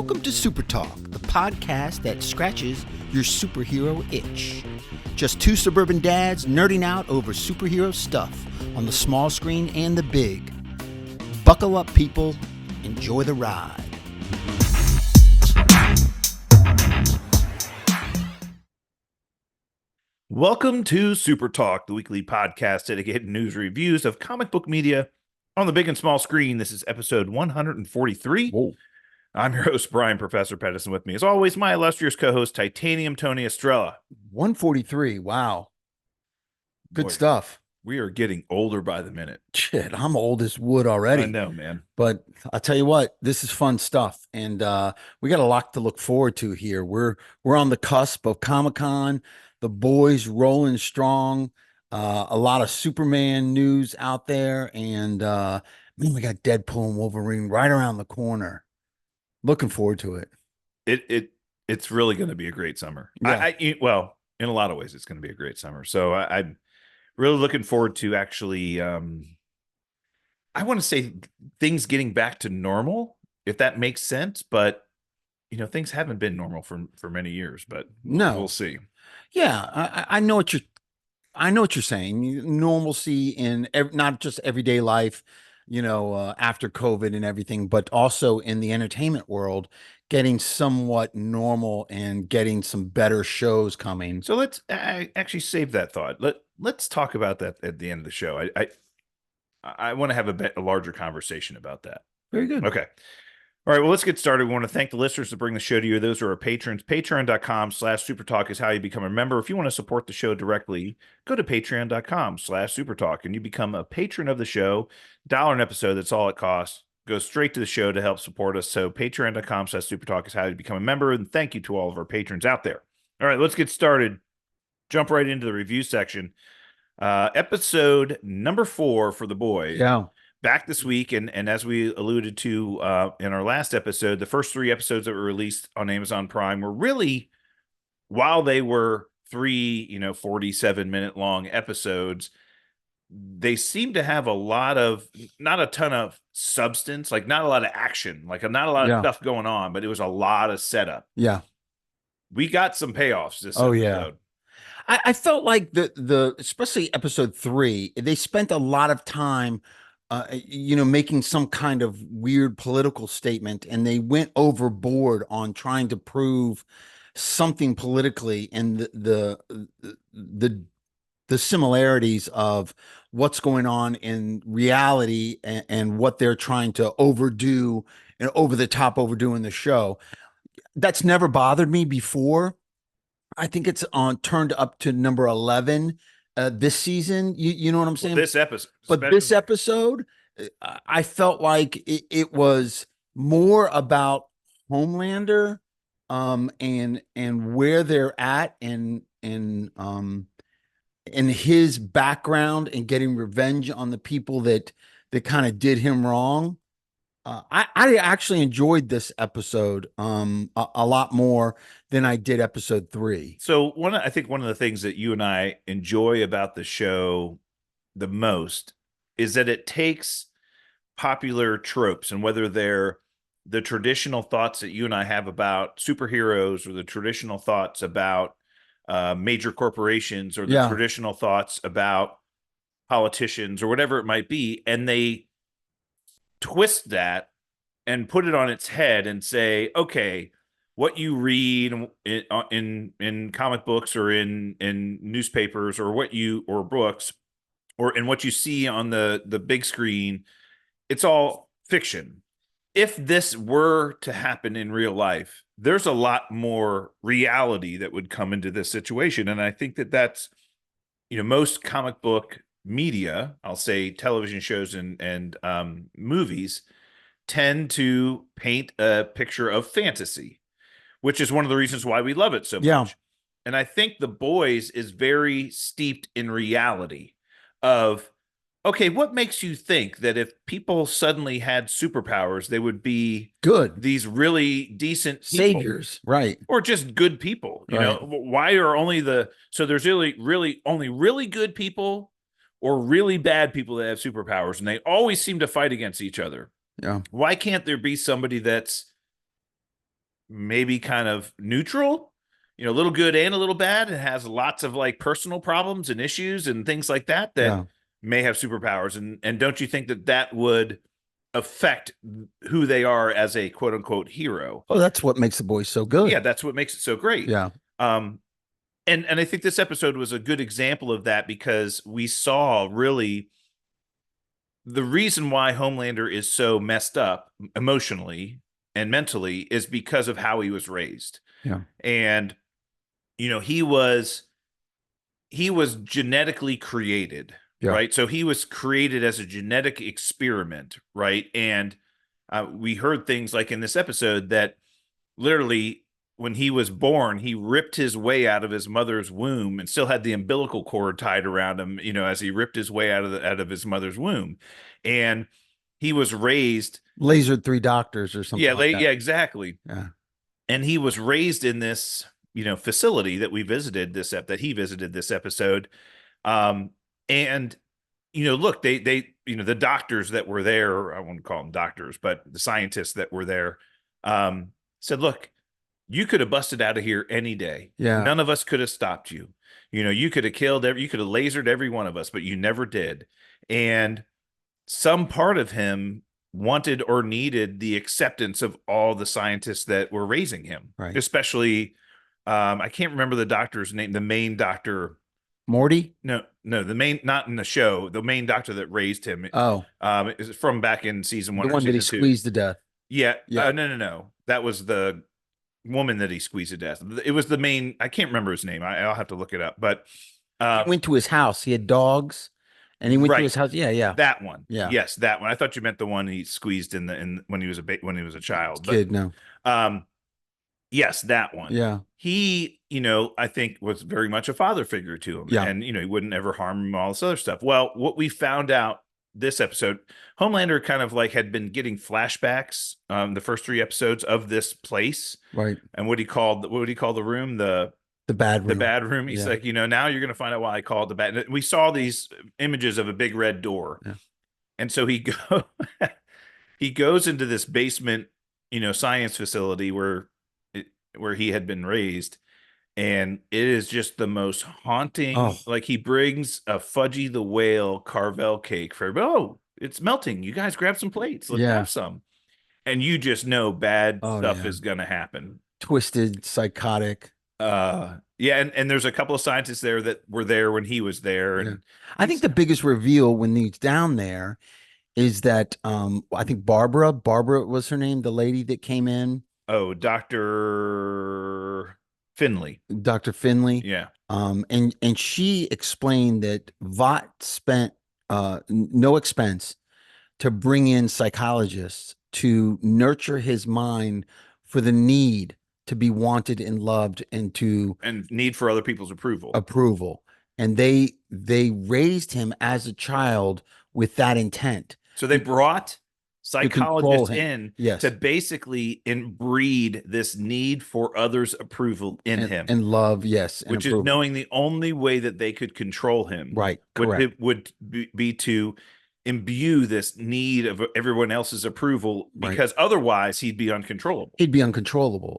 Welcome to SuperTalk, the podcast that scratches your superhero itch. Just two suburban dads nerding out over superhero stuff on the small screen and the big. Buckle up, people. Enjoy the ride. Welcome to SuperTalk, the weekly podcast dedicated to news reviews of comic book media on the big and small screen. This is episode 143. Whoa. I'm your host, Brian Professor Pedersen. With me, as always, my illustrious co-host, Titanium Tony Estrella. 143. Wow. Good stuff. We are getting older by the minute. Shit, I'm old as wood already. I know, man. But I'll tell you what, this is fun stuff. And we got a lot to look forward to here. We're on the cusp of Comic-Con. The boys rolling strong. A lot of Superman news out there. And man, we got Deadpool and Wolverine right around the corner. Looking forward to it. It's really going to be a great summer. Yeah. Well, in a lot of ways, it's going to be a great summer. So I'm really looking forward to actually, I want to say things getting back to normal, if that makes sense. But, things haven't been normal for many years, but we'll see. Yeah, I know what you're saying. Normalcy in not just everyday life, after COVID and everything, but also in the entertainment world, getting somewhat normal and getting some better shows coming. So let's actually save that thought. Let's talk about that at the end of the show. I want to have a larger conversation about that. Very good. Okay. All right, well, let's get started. We want to thank the listeners that bring the show to you. Those are our patrons. Patreon.com/SuperTalk is how you become a member. If you want to support the show directly, go to Patreon.com/SuperTalk and you become a patron of the show. $1 an episode, that's all it costs. Goes straight to the show to help support us. So Patreon.com/SuperTalk is how you become a member. And thank you to all of our patrons out there. All right, let's get started. Jump right into the review section. Episode number 4 for the boys. Yeah. Back this week, and as we alluded to in our last episode, the first 3 episodes that were released on Amazon Prime were really, while they were 3, 47-minute long episodes, they seem to have not a ton of substance, like not a lot of action, like not a lot of stuff going on, but it was a lot of setup. Yeah. We got some payoffs this episode. Yeah. I felt like the especially episode 3, they spent a lot of time making some kind of weird political statement, and they went overboard on trying to prove something politically, and the similarities of what's going on in reality and what they're trying to overdo and over the top overdo in the show. That's never bothered me before. I think it's turned up to number 11 this season. You know what I'm saying? Well, this episode. But this episode, I felt like it was more about Homelander and where they're at and his background and getting revenge on the people that kind of did him wrong. I actually enjoyed this episode a lot more than I did episode 3. So I think one of the things that you and I enjoy about the show the most is that it takes popular tropes, and whether they're the traditional thoughts that you and I have about superheroes, or the traditional thoughts about major corporations, or the traditional thoughts about politicians, or whatever it might be, and they twist that and put it on its head and say, okay, what you read in comic books or in newspapers or books or in what you see on the big screen, it's all fiction. If this were to happen in real life, there's a lot more reality that would come into this situation. And I think that's, most comic book media, I'll say television shows and movies, tend to paint a picture of fantasy, which is one of the reasons why we love it so much. And I think The Boys is very steeped in reality of, okay, what makes you think that if people suddenly had superpowers, they would be good, these really decent people, saviors, right? Or just good people? Why are so there's really only really good people or really bad people that have superpowers, and they always seem to fight against each other. Yeah. Why can't there be somebody that's maybe kind of neutral, a little good and a little bad, and has lots of like personal problems and issues and things like that Yeah. may have superpowers. And don't you think that that would affect who they are as a quote unquote hero? Oh, that's what makes the boys so good. Yeah, that's what makes it so great. Yeah. Um, and I think this episode was a good example of that, because we saw really the reason why Homelander is so messed up emotionally and mentally is because of how he was raised. Yeah. And he was genetically created, Yeah. right? So he was created as a genetic experiment, right? And we heard things like in this episode that literally when he was born, he ripped his way out of his mother's womb and still had the umbilical cord tied around him, as he ripped his way out of his mother's womb. And he was raised Lasered 3 doctors or something like that. yeah, exactly. Yeah. And he was raised in this, facility that we visited that he visited this episode. And look, they the doctors that were there, I won't call them doctors, but the scientists that were there, said, look, you could have busted out of here any day. Yeah. None of us could have stopped you. You could have you could have lasered every one of us, but you never did. And some part of him wanted or needed the acceptance of all the scientists that were raising him, Right. Especially, I can't remember the doctor's name, the main doctor. Morty? No, the main, not in the show, the main doctor that raised him. Oh. Is from back in season 1 The or one that he season 2. squeezed to death. Yeah. Yeah. No. That was the woman that he squeezed to death. It was the main, I can't remember his name. I'll have to look it up. But He went to his house. He had dogs and he went to his house. Yeah, yeah. That one. Yeah. Yes, that one. I thought you meant the one he squeezed in when he was a child. Kid, no. Yes, that one. Yeah. He, I think was very much a father figure to him. Yeah. And, he wouldn't ever harm him, all this other stuff. Well, what we found out this episode, Homelander kind of like had been getting flashbacks, the first 3 episodes of this place. Right. And what would he call the room? The bad room. The bad room. He's like, now you're going to find out why I called the bad. And we saw these images of a big red door. Yeah. And so he goes into this basement, science facility where he had been raised. And it is just the most haunting. Oh. Like he brings a Fudgy the Whale Carvel cake for, it's melting. You guys grab some plates. Let's have some. And you just know bad stuff is going to happen. Twisted, psychotic. Yeah, and there's a couple of scientists there that were there when he was there. And I think the biggest reveal when he's down there is that I think Barbara was her name, the lady that came in. Oh, Dr. Finley. Dr. Finley. Yeah. And she explained that Vought spent no expense to bring in psychologists to nurture his mind for the need to be wanted and loved and need for other people's approval. And they raised him as a child with that intent. So they brought psychologists in yes. to basically inbreed this need for others' approval in him. And love, yes. Which is knowing the only way that they could control him. Right, would be to imbue this need of everyone else's approval, because otherwise he'd be uncontrollable.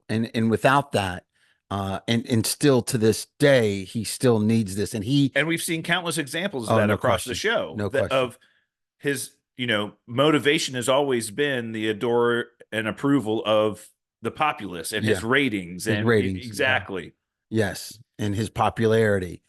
And without that, and still to this day, he still needs this. And we've seen countless examples of that across the show. No question. Of his, motivation has always been the adore and approval of the populace and his ratings. Exactly. Yes. And his popularity.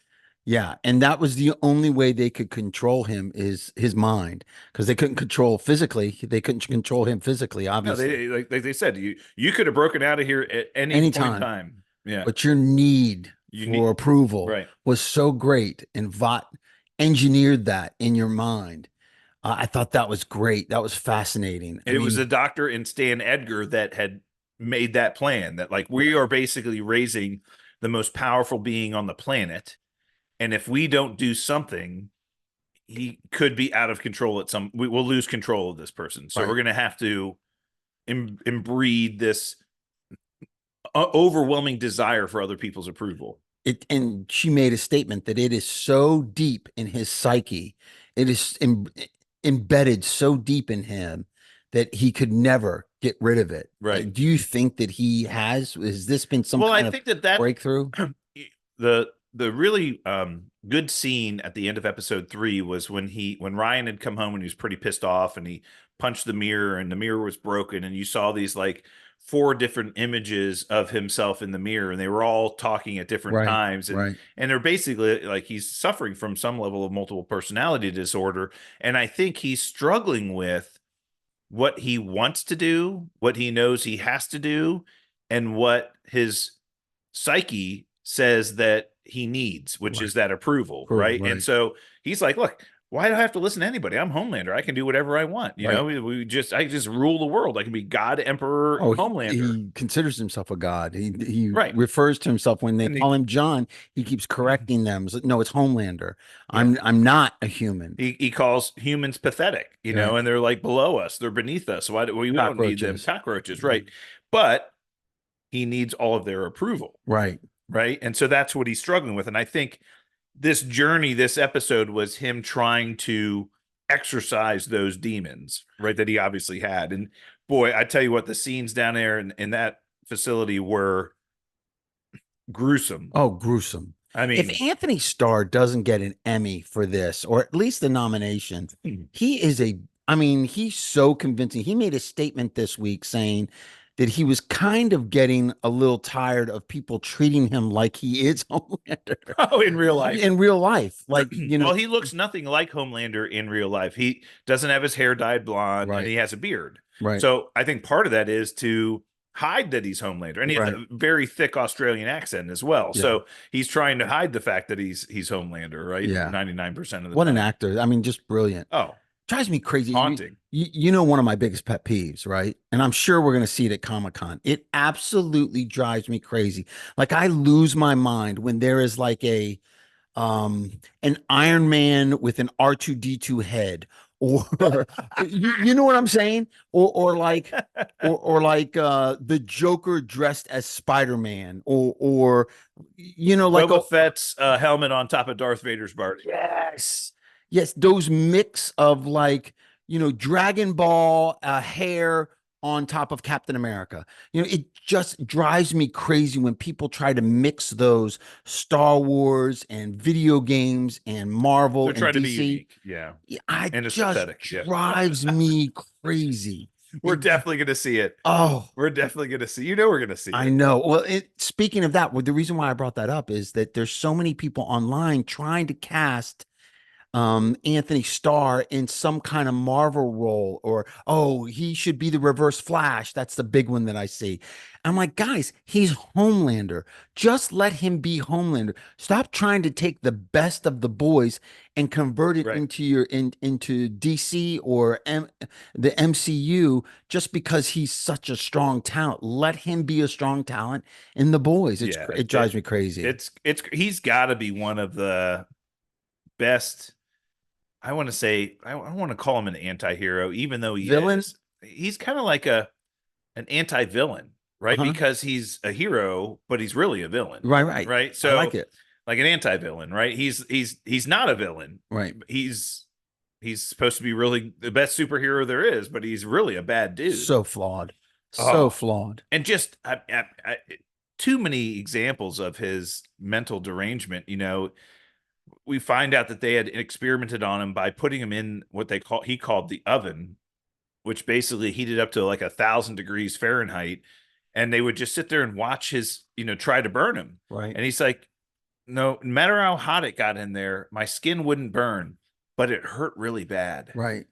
Yeah. And that was the only way they could control him, is his mind, because they couldn't control physically. They couldn't control him physically, obviously. No, like they said, you could have broken out of here at any point in time. Yeah. But your need for approval was so great. And Vought engineered that in your mind. I thought that was great. That was fascinating. It was a doctor in Stan Edgar that had made that plan, that like, we are basically raising the most powerful being on the planet. And if we don't do something, he could be out of control we will lose control of this person. So we're going to have to inbreed this overwhelming desire for other people's approval. And she made a statement that it is so deep in his psyche. It is embedded so deep in him that he could never get rid of it. Right. Do you think that he has this been some Well, I kind of think that breakthrough? the really good scene at the end of episode 3 was when Ryan had come home and he was pretty pissed off and he punched the mirror and the mirror was broken and you saw these like 4 different images of himself in the mirror and they were all talking at different Right, times right, and they're basically like he's suffering from some level of multiple personality disorder, and I think he's struggling with what he wants to do, what he knows he has to do, and what his psyche says that he needs, which right. is that approval, Cool, right? And right, so he's like, look, why do I have to listen to anybody? I'm Homelander. I can do whatever I want. You right. know, I just rule the world. I can be God, Emperor, Oh, Homelander. he considers himself a god. He Right. refers to himself when they And call him John. He keeps correcting them. So, no, it's Homelander. yeah, I'm not a human. he calls humans pathetic, you know, Right. and they're like below us. They're beneath us. Why do we don't need them? Cockroaches. Cockroaches, right? But he needs all of their approval. Right. Right. And so that's what he's struggling with. And I think this journey, this episode was him trying to exorcise those demons, right? That he obviously had. And boy, I tell you what, the scenes down there in that facility were gruesome. Oh, gruesome. I If mean, Anthony Starr doesn't get an Emmy for this, or at least a nomination, he is I mean, he's so convincing. He made a statement this week saying that he was kind of getting a little tired of people treating him like he is Homelander oh, in real life. in real life. Like, Well, he looks nothing like Homelander in real life. He doesn't have his hair dyed blonde and right, he has a beard. right, So I think part of that is to hide that he's Homelander, and he has right. a very thick Australian accent as well. Yeah, So he's trying to hide the fact that he's Homelander, right? yeah. 99% of the What an time. actor. I mean, just brilliant. Oh, Drives me crazy. haunting. You know, one of my biggest pet peeves, right? And I'm sure we're going to see it at Comic-Con. It absolutely drives me crazy. Like I lose my mind when there is like an Iron Man with an R2D2 head or you know what I'm saying? Or like or like the Joker dressed as Spider-Man or you know like Boba Fett's helmet on top of Darth Vader's body. yes. Yes, those mix of like, Dragon Ball hair on top of Captain America. It just drives me crazy when people try to mix those Star Wars and video games and Marvel They're and trying to be DC. unique. Yeah. I And it's just pathetic. Yeah. drives me crazy. We're definitely going to see it. Oh, We're definitely going to see. You know, we're going to see I it. know. Well, speaking of that, well, the reason why I brought that up is that there's so many people online trying to cast Anthony Starr in some kind of Marvel role, or oh, he should be the Reverse Flash. That's the big one that I see. I'm like, guys, he's Homelander. Just let him be Homelander. Stop trying to take the best of the boys and convert it Right. into into DC or the MCU just because he's such a strong talent. Let him be a strong talent in the boys. Yeah. It drives me crazy. He's got to be one of the best. I want to say, I want to call him an anti-hero, even though he Villain? is. He's kind of like an anti-villain, right? Uh-huh. Because he's a hero, but he's really a villain. Right, right. Right. I So like it. like an anti-villain, right? He's not a villain. Right. He's supposed to be really the best superhero there is, but he's really a bad dude. So flawed. Oh. So flawed. And just too many examples of his mental derangement. You know, we find out that they had experimented on him by putting him in what he called the oven, which basically heated up to like 1,000 degrees Fahrenheit. And they would just sit there and watch his, try to burn him. Right. And he's like, no matter how hot it got in there, my skin wouldn't burn, but it hurt really bad. Right.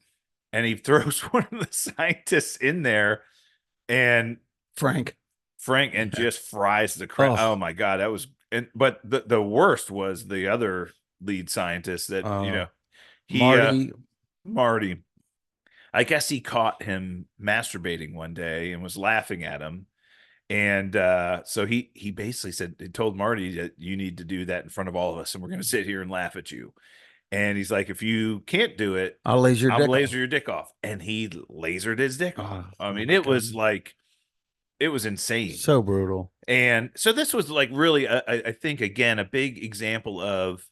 And he throws one of the scientists in there and Frank and just fries the crap. Oh my God. That was, but the worst was the other lead scientist that, Marty, I guess he caught him masturbating one day and was laughing at him. And so he basically said, he told Marty that you need to do that in front of all of us, and we're going to sit here and laugh at you. And he's like, if you can't do it, I'll laser your dick off. And he lasered his dick off. I mean, it was like, it was insane. So brutal. And so this was like really, I think, again, a big example of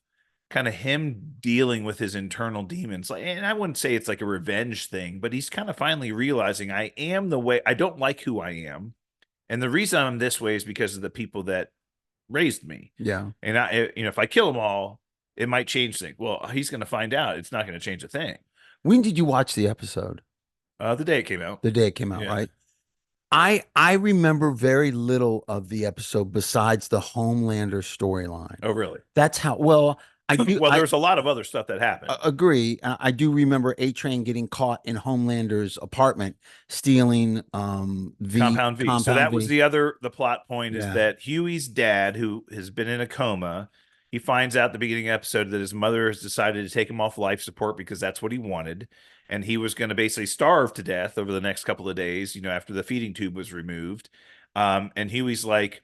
kind of him dealing with his internal demons. Like, and I wouldn't say it's like a revenge thing, but he's kind of finally realizing I am the way. I don't like who I am, and the reason I'm this way is because of the people that raised me. Yeah. And if I kill them all, it might change things. Well, he's going to find out it's not going to change a thing. When did you watch the episode? The day it came out. The day it came out, Yeah. right? I remember very little of the episode besides the Homelander storyline. Oh, really? That's how well I do. Well, there's a lot of other stuff that happened. Agree. I do remember A-Train getting caught in Homelander's apartment stealing Compound V. So that was the plot point is Yeah. that Huey's dad, who has been in a coma, he finds out at the beginning of the episode that his mother has decided to take him off life support because that's what he wanted. And he was going to basically starve to death over the next couple of days, after the feeding tube was removed. And Huey's like,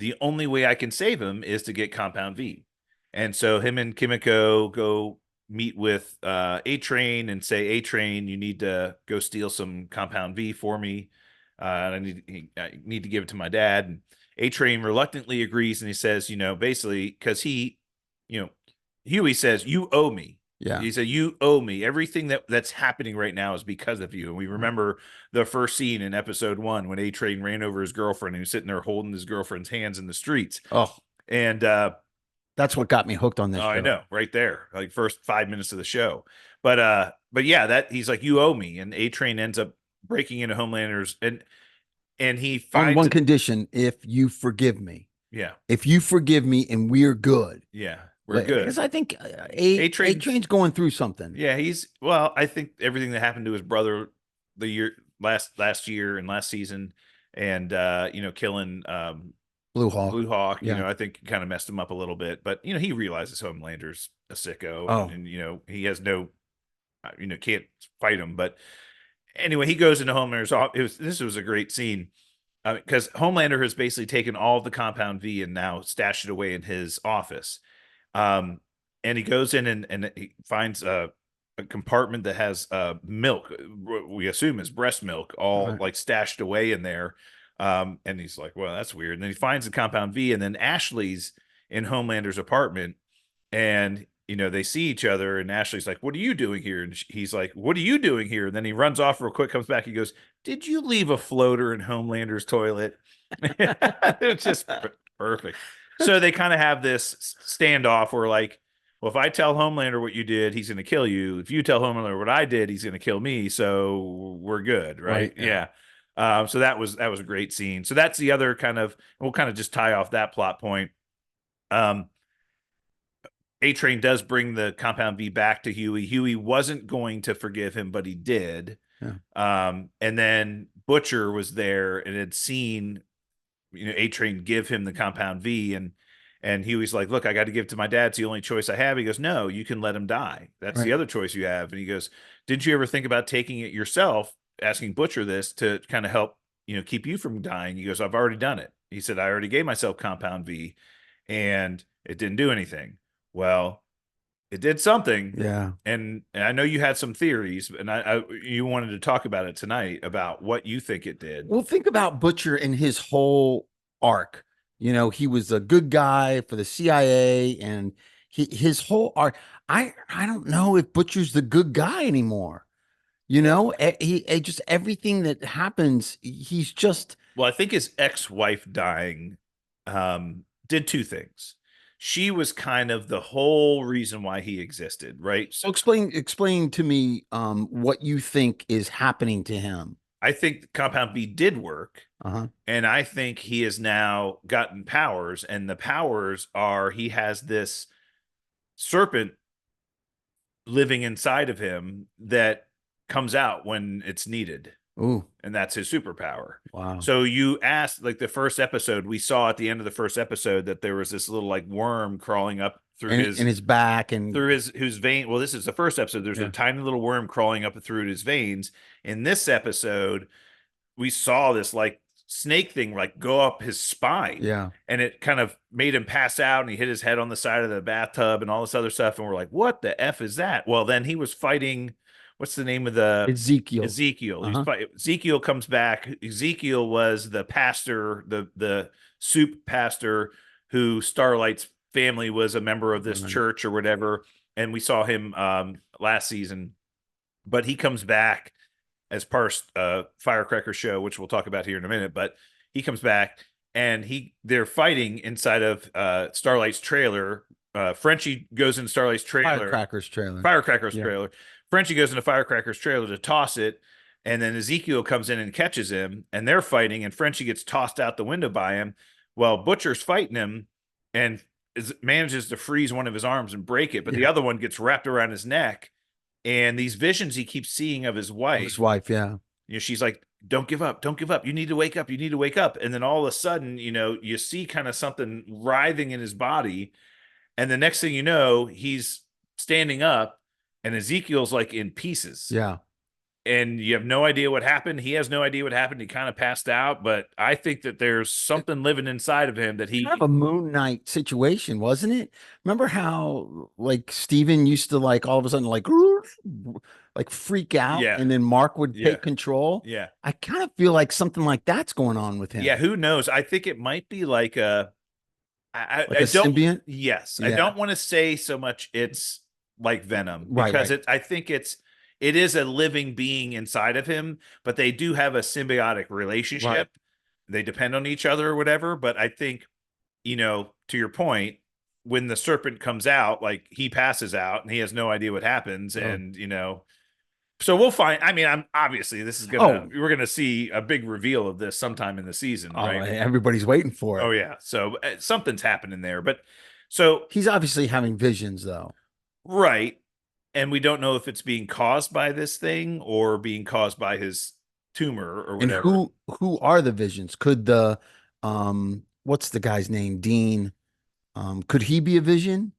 the only way I can save him is to get Compound V. And so him and Kimiko go meet with A-Train and say, A-Train, you need to go steal some Compound V for me. I need to give it to my dad. And A-Train reluctantly agrees, and he says, basically, because Huey says, you owe me. Yeah. He said, you owe me. Everything that's happening right now is because of you. And we remember the first scene in episode 1 when A-Train ran over his girlfriend and he was sitting there holding his girlfriend's hands in the streets. Oh, and that's what got me hooked on this show. I know, right there, like first 5 minutes of the show. But yeah, that he's like, you owe me. And A-Train ends up breaking into Homelander's and he finds on one condition: if you forgive me. Yeah. If you forgive me and we're good. Yeah. We're good. Because I think A-Train's going through something. Yeah, I think everything that happened to his brother last year and last season and killing Blue Hawk. Yeah. I think kind of messed him up a little bit, but he realizes Homelander's a sicko and he has no can't fight him, but anyway, he goes into Homelander's office. This was a great scene because Homelander has basically taken all of the Compound V and now stashed it away in his office. And he goes in and he finds a compartment that has milk, we assume is breast milk, all like stashed away in there. And he's like, well, that's weird. And then he finds the Compound V, and then Ashley's in Homelander's apartment, and they see each other, and Ashley's like, what are you doing here? And he's like, what are you doing here? And then he runs off real quick, comes back, he goes, did you leave a floater in Homelander's toilet? It's just perfect. So they kind of have this standoff where like, well, if I tell Homelander what you did, he's going to kill you. If you tell Homelander what I did, he's going to kill me. So we're good. Right. Yeah. So that was a great scene. So that's the other kind of, we'll kind of just tie off that plot point. A-Train does bring the Compound V back to Huey. Huey wasn't going to forgive him, but he did. Yeah. And then Butcher was there and had seen A-Train give him the Compound V, and Huey's like, look, I got to give it to my dad. It's the only choice I have. He goes, no, you can let him die. That's the other choice you have. And he goes, didn't you ever think about taking it yourself, asking Butcher this to kind of help, keep you from dying? He goes, I've already done it. He said, I already gave myself Compound V and it didn't do anything. Well, it did something. Yeah. And I know you had some theories, and you wanted to talk about it tonight about what you think it did. Well, think about Butcher and his whole arc. He was a good guy for the CIA, and his whole arc. I don't know if Butcher's the good guy anymore. He just everything that happens, he's just. Well, I think his ex-wife dying did two things. She was kind of the whole reason why he existed, right? So explain to me what you think is happening to him. I think Compound V did work, and I think he has now gotten powers, and the powers are he has this serpent living inside of him that comes out when it's needed. Ooh. And that's his superpower. Wow. So you asked, like the first episode, we saw at the end of the first episode that there was this little like worm crawling up through in his back and through his vein. Well, this is the first episode. There's a tiny little worm crawling up through his veins. In this episode, we saw this like snake thing like go up his spine. Yeah. And it kind of made him pass out, and he hit his head on the side of the bathtub and all this other stuff. And we're like, what the F is that? Well, then he was fighting. What's the name of the Ezekiel? Ezekiel comes back. Ezekiel was the pastor, the soup pastor who Starlight's family was a member of this Right. church or whatever, and we saw him last season, but he comes back as part of Firecracker show, which we'll talk about here in a minute. But he comes back and they're fighting inside of Starlight's trailer. Frenchie goes in Starlight's trailer. Firecracker's Yeah. trailer. Frenchie goes into Firecracker's trailer to toss it, and then Ezekiel comes in and catches him, and they're fighting, and Frenchie gets tossed out the window by him. Well, Butcher's fighting him and manages to freeze one of his arms and break it, but the other one gets wrapped around his neck. And these visions he keeps seeing of his wife. Yeah. You know, she's like, don't give up. Don't give up. You need to wake up. You need to wake up. And then all of a sudden, you know, you see kind of something writhing in his body. And the next thing you know, he's standing up and Ezekiel's like in pieces. Yeah. And you have no idea what happened. He has no idea what happened. He kind of passed out, but I think that there's something living inside of him that he kind of a Moon Knight situation, wasn't it? Remember how like Steven used to like all of a sudden like freak out, and then Mark would take control. Yeah. I kind of feel like something like that's going on with him. Yeah, who knows? I think it might be like I a don't symbiont. Yes, I don't want to say so much it's like Venom because right. I think it is a living being inside of him, but they do have a symbiotic relationship. Right. They depend on each other or whatever. But I think, you know, to your point, when the serpent comes out, like he passes out and he has no idea what happens, and you know. So we'll find. I mean, I'm obviously this is we're gonna see a big reveal of this sometime in the season, right? Everybody's waiting for it. Oh yeah. So something's happening there, but so he's obviously having visions though. Right. And we don't know if it's being caused by this thing or being caused by his tumor or whatever. And who are the visions? Could the what's the guy's name? Dean. Could he be a vision?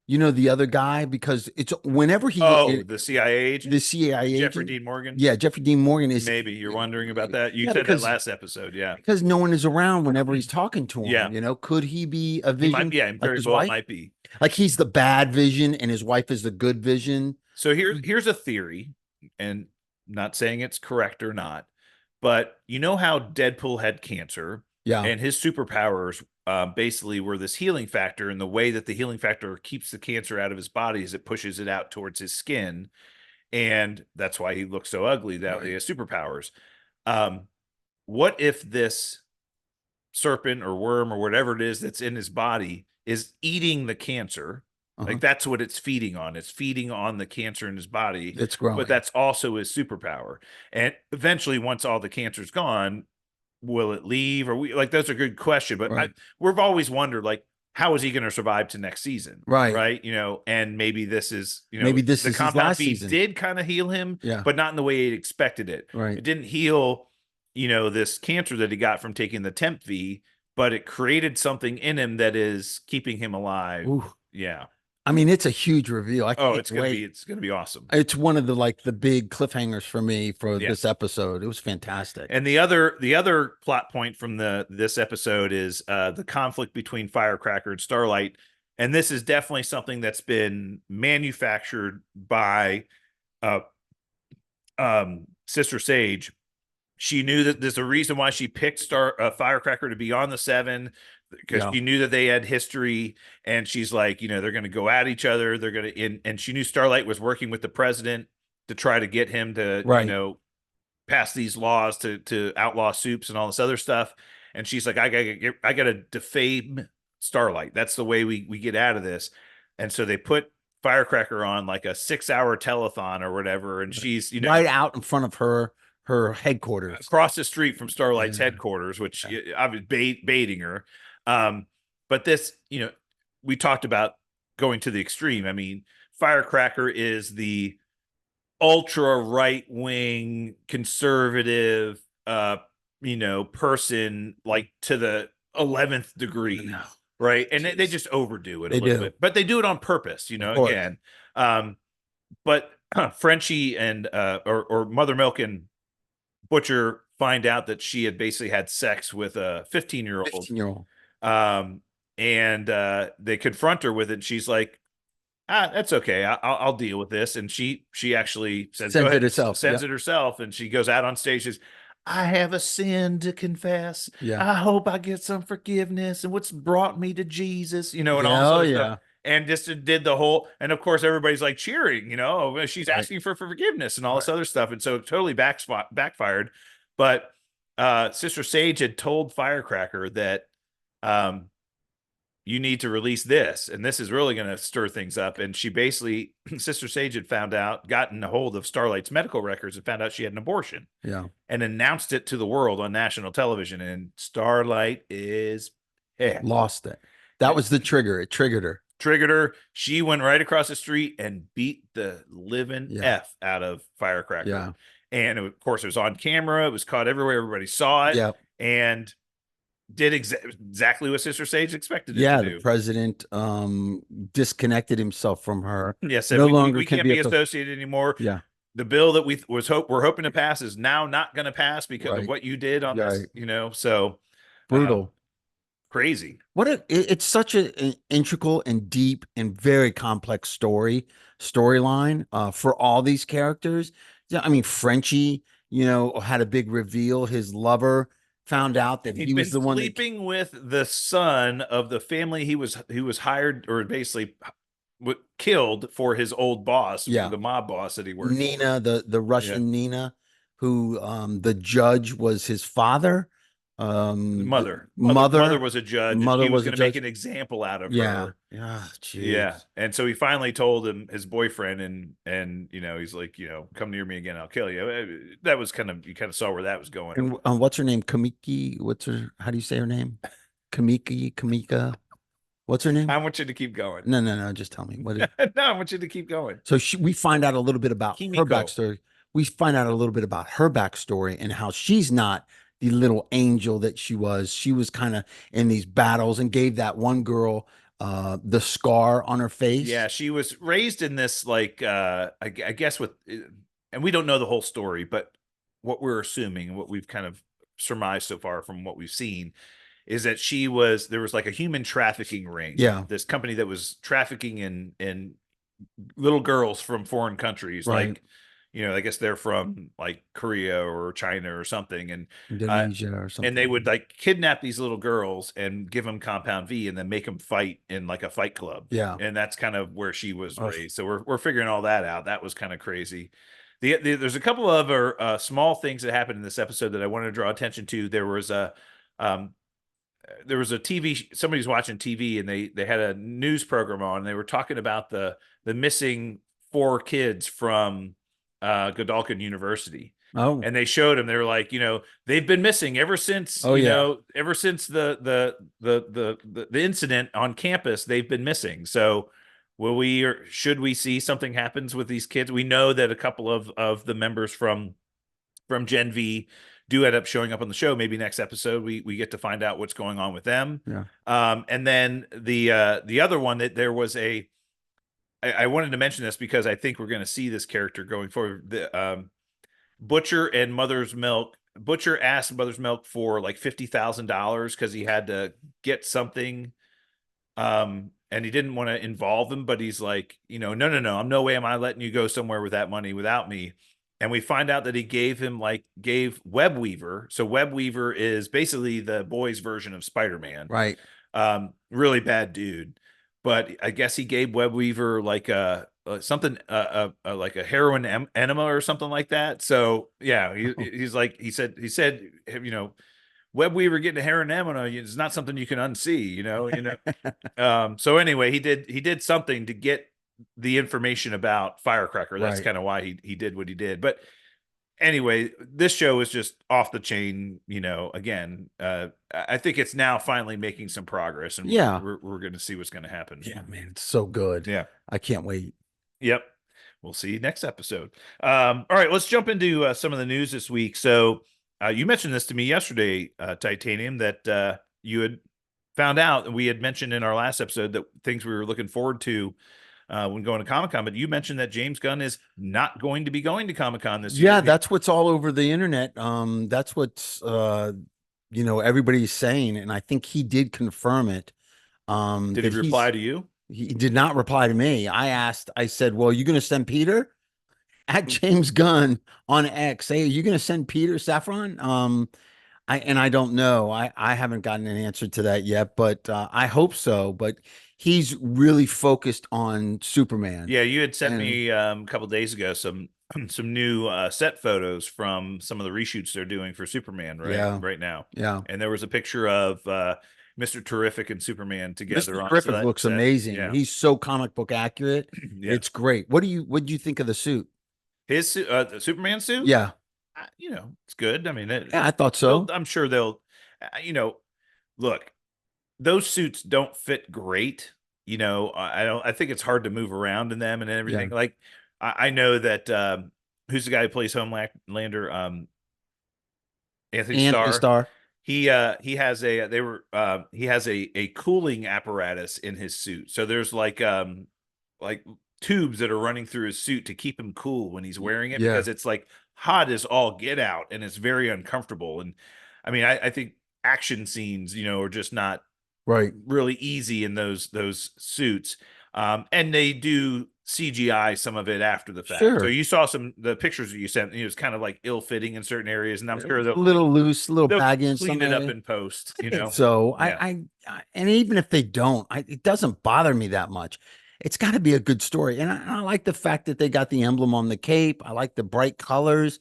You know, the other guy, because it's whenever the CIA agent, Jeffrey agent, Dean Morgan. Yeah, Jeffrey Dean Morgan is. Maybe you're wondering about that. You said that last episode, because no one is around whenever he's talking to him. Yeah, you know, could he be a vision? Very well, it might be. Like he's the bad vision and his wife is the good vision. So here's a theory, and not saying it's correct or not, but you know how Deadpool had cancer, and his superpowers basically were this healing factor, and the way that the healing factor keeps the cancer out of his body is it pushes it out towards his skin, and that's why he looks so ugly. That he has superpowers. What if this serpent or worm or whatever it is that's in his body is eating the cancer? Like that's what it's feeding on. It's feeding on the cancer in his body. It's growing. But that's also his superpower. And eventually, once all the cancer's gone, will it leave? Or those are good questions. But we've always wondered, like, how is he going to survive to next season? Right. You know, and maybe this is, you know, maybe this is compound last V season. Did kind of heal him, but not in the way he expected it. Right. It didn't heal, you know, this cancer that he got from taking the Temp V, but it created something in him that is keeping him alive. Ooh. Yeah. I mean, it's a huge reveal. It's gonna be awesome. It's one of the big cliffhangers for me for this episode. It was fantastic. And the other plot point from this episode is the conflict between Firecracker and Starlight. And this is definitely something that's been manufactured by Sister Sage. She knew that there's a reason why she picked Firecracker to be on the Seven, because she knew that they had history, and she's like, you know, they're going to go at each other. They're going to, and she knew Starlight was working with the president to try to get him to, you know, pass these laws to outlaw soups and all this other stuff. And she's like, I gotta defame Starlight. That's the way we get out of this. And so they put Firecracker on like a 6-hour telethon or whatever. And she's, you know, right out in front of her headquarters, across the street from Starlight's headquarters, which I was baiting her. But this, you know, we talked about going to the extreme. I mean, Firecracker is the ultra right wing conservative, you know, person, like to the 11th degree, right? And they just overdo it a little bit, but they do it on purpose, you know. Again, but Frenchie and or Mother Milk and Butcher find out that she had basically had sex with a 15-year-old. And they confront her with it. And she's like, that's okay. I'll deal with this. And she actually says, sends it herself. And she goes out on stage. Says, I have a sin to confess. Yeah. I hope I get some forgiveness and what's brought me to Jesus, and all Yeah. this Oh other stuff. yeah. And just did the whole, and of course, everybody's like cheering, she's Right. asking for forgiveness and all this Right. other stuff. And so it totally backfired. But Sister Sage had told Firecracker that um, you need to release this, and this is really going to stir things up. And she basically, Sister Sage had gotten a hold of Starlight's medical records and found out she had an abortion Yeah. and announced it to the world on national television. And Starlight is pissed. Lost it. That was the trigger. It triggered her. Triggered her. She went right across the street and beat the living Yeah. F out of Firecracker. Yeah. And of course, it was on camera. It was caught everywhere. Everybody saw it. Yeah. And did exactly what Sister Sage expected it Yeah. to The do. president disconnected himself from her. Yeah, said No we longer can can't be be associated anymore. Yeah. The bill that we're hoping to pass is now not going to pass because of Right. what you did on this, Right. So Brutal. crazy. It's such an integral and deep and very complex storyline for all these characters. Yeah, I mean Frenchie, had a big reveal. His lover found out that He'd he been was the one that sleeping with the son of the family he was hired or basically killed for his old boss, yeah, the mob boss that he worked Nina, for. the Yeah. Russian Nina, who the judge was his father. Mother Mother was a judge, and mother he was was a going to make judge. an example out of Yeah. her. Yeah. Yeah. Jeez. And so he finally told his boyfriend, and he's like, come near me again, I'll kill you. That was you kind of saw where that was going. And what's her name? Kamiki. How do you say her name? Kamika. What's her name? I want you to keep going. No. Just tell me No, I want you to keep going. So we find out a little bit about her Kimiko. backstory. We find out a little bit about her backstory and how she's not the little angel that she was. She was kind of in these battles and gave that one girl the scar on her face. Yeah, she was raised in this I guess and we don't know the whole story, but what we're assuming, what we've kind of surmised so far from what we've seen, is that there was like a human trafficking ring. Yeah. This company that was trafficking in little girls from foreign countries, Right. like, I guess they're from like Korea or China or something, and Indonesia or something. and they would like kidnap these little girls and give them compound V and then make them fight in like a fight club. Yeah. And that's kind of where she was raised. So we're figuring all that out. That was kind of crazy. There's a couple of other small things that happened in this episode that I wanted to draw attention to. There was a TV, somebody's watching TV, and they had a news program on, and they were talking about the missing 4 kids from Godalkin University. Oh. And they showed them. They were like, they've been missing ever since. Ever since the incident on campus, they've been missing. So, should we see something happens with these kids? We know that a couple of the members from Gen V do end up showing up on the show. Maybe next episode we get to find out what's going on with them. Yeah. And then the other one that there was I wanted to mention this because I think we're going to see this character going forward. The Butcher and Mother's Milk. Butcher asked Mother's Milk for like $50,000 because he had to get something, and he didn't want to involve him. But he's like, no, I'm no way am I letting you go somewhere with that money without me. And we find out that he gave Webweaver. So Webweaver is basically the boys' version of Spider-Man. Right. Really bad dude. But I guess he gave Webweaver like something like a heroin enema or something like that. So yeah, he said, Webweaver getting a heroin enema is not something you can unsee, So anyway, he did something to get the information about Firecracker. That's Right. kind of why he did what he did. But anyway, this show is just off the chain. Again, I think it's now finally making some progress, and Yeah. we're going to see what's going to happen. Yeah, man, it's so good. Yeah, I can't wait. Yep. We'll see you next episode. All right, let's jump into some of the news this week. So you mentioned this to me yesterday, Titanium, that you had found out, and we had mentioned in our last episode that things we were looking forward to when going to Comic-Con, but you mentioned that James Gunn is not going to be going to Comic-Con this year. Yeah, that's what's all over the internet. That's what's everybody's saying, and I think he did confirm it. Did he reply to you? He did not reply to me. I said, well, you going to send Peter? at James Gunn on X. Hey, are you going to send Peter Safran? I don't know. I haven't gotten an answer to that yet, but I hope so. But he's really focused on Superman, Yeah, you had sent and me a couple days ago some new set photos from some of the reshoots they're doing for Superman yeah, right now. yeah. And there was a picture of Mr. Terrific and Superman Mr. together on Terrific looks set. amazing. Yeah. He's so comic book accurate. Yeah. It's great. What do you think of the suit? His the Superman suit, Yeah, it's good. I mean, yeah, I thought so. I'm sure they'll, look, those suits don't fit great. I don't. I think it's hard to move around in them and Yeah, everything. Like, I know that who's the guy who plays Homelander? Anthony Anthony Starr. Starr. He has a cooling apparatus in his suit. So there's like tubes that are running through his suit to keep him cool when he's wearing it, Yeah, because it's like hot as all get out and it's very uncomfortable. And I mean, I think action scenes, are just not right. really easy in those suits. And they do CGI some of it after the fact. So Sure. you saw the pictures that you sent. It was kind of like ill fitting in certain areas, and I'm It sure was a little loose, a little they'll baggy in clean some it up area. in post. I think so. Yeah. And even if they don't, it doesn't bother me that much. It's got to be a good story, and I like the fact that they got the emblem on the cape. I like the bright colors.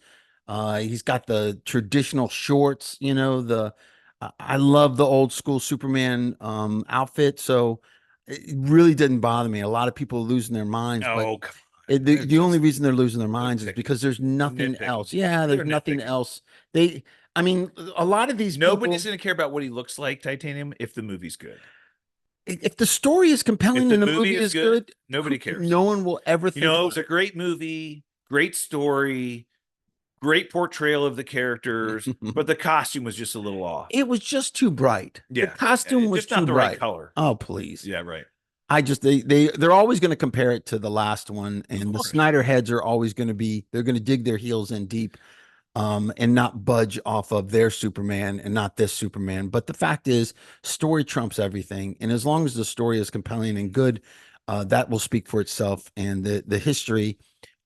He's got the traditional shorts. I love the old school Superman outfit. So it really didn't bother me. A lot of people are losing their minds, but Oh, come on. the only Just reason they're losing their minds is nitpicking. because there's nothing Nitpicking. else. Yeah, there's They're nothing nitpicking. else. They, I mean, a lot of these Nobody's people, going to care about what he looks like, Titanium, if the movie's good. if the story is If compelling the and the movie movie is is good, good, nobody cares. no one will ever think It about was a great movie, great story, great portrayal of the characters, it. but the costume was just a little off. It was just too bright. The Yeah. costume was Just not too the right bright. color. Oh, please. Yeah, right. They're always going to compare it to the last one, Of and the course. Snyder heads are always going to be they're going to dig their heels in deep, and not budge off of their Superman and not this Superman. But the fact is, story trumps everything, and as long as the story is compelling and good, that will speak for itself. And the history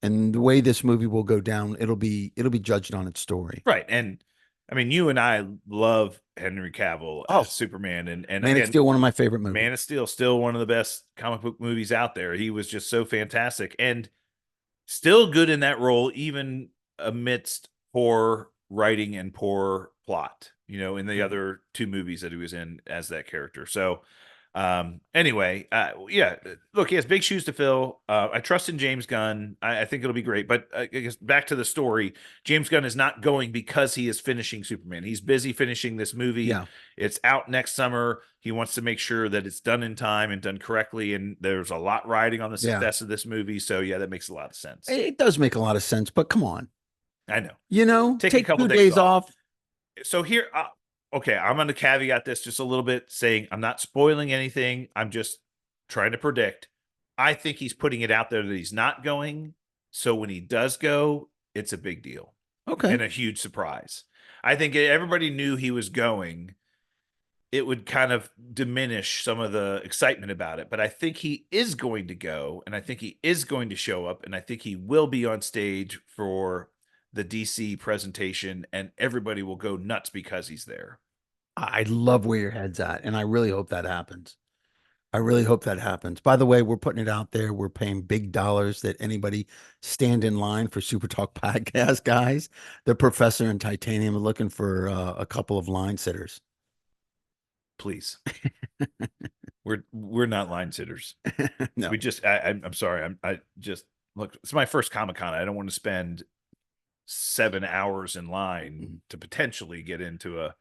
and the way this movie will go down, it'll be judged on its story. Right. And I mean, you and I love Henry Cavill Oh, as Superman. And Man of again, Steel, one of my favorite movies. Man of Steel, still one of the best comic book movies out there. He was just so fantastic and still good in that role, even amidst poor writing and poor plot, in the other two movies that he was in as that character. So, anyway, yeah, look, he has big shoes to fill. I trust in James Gunn. I think it'll be great. But I guess back to the story, James Gunn is not going because he is finishing Superman. He's busy finishing this movie. Yeah. It's out next summer. He wants to make sure that it's done in time and done correctly. And there's a lot riding on the Yeah. success of this movie. So yeah, that makes a lot of sense. It does make a lot of sense, but come on, I know. Take a take couple 2 days days off. So here, okay, I'm going to caveat this just a little bit, saying I'm not spoiling anything. I'm just trying to predict. I think he's putting it out there that he's not going. So when he does go, it's a big deal Okay. and a huge surprise. I think everybody knew he was going. It would kind of diminish some of the excitement about it. But I think he is going to go, and I think he is going to show up, and I think he will be on stage for the DC presentation, and everybody will go nuts because he's there. I love where your head's at, and I really hope that happens. I really hope that happens. By the way, we're putting it out there. We're paying big dollars that anybody stand in line for Super Talk Podcast, guys. The Professor and Titanium are looking for a couple of line sitters. Please. We're not line sitters. No. We just I'm sorry. I just look, it's my first Comic-Con. I don't want to spend 7 hours in line to potentially get into a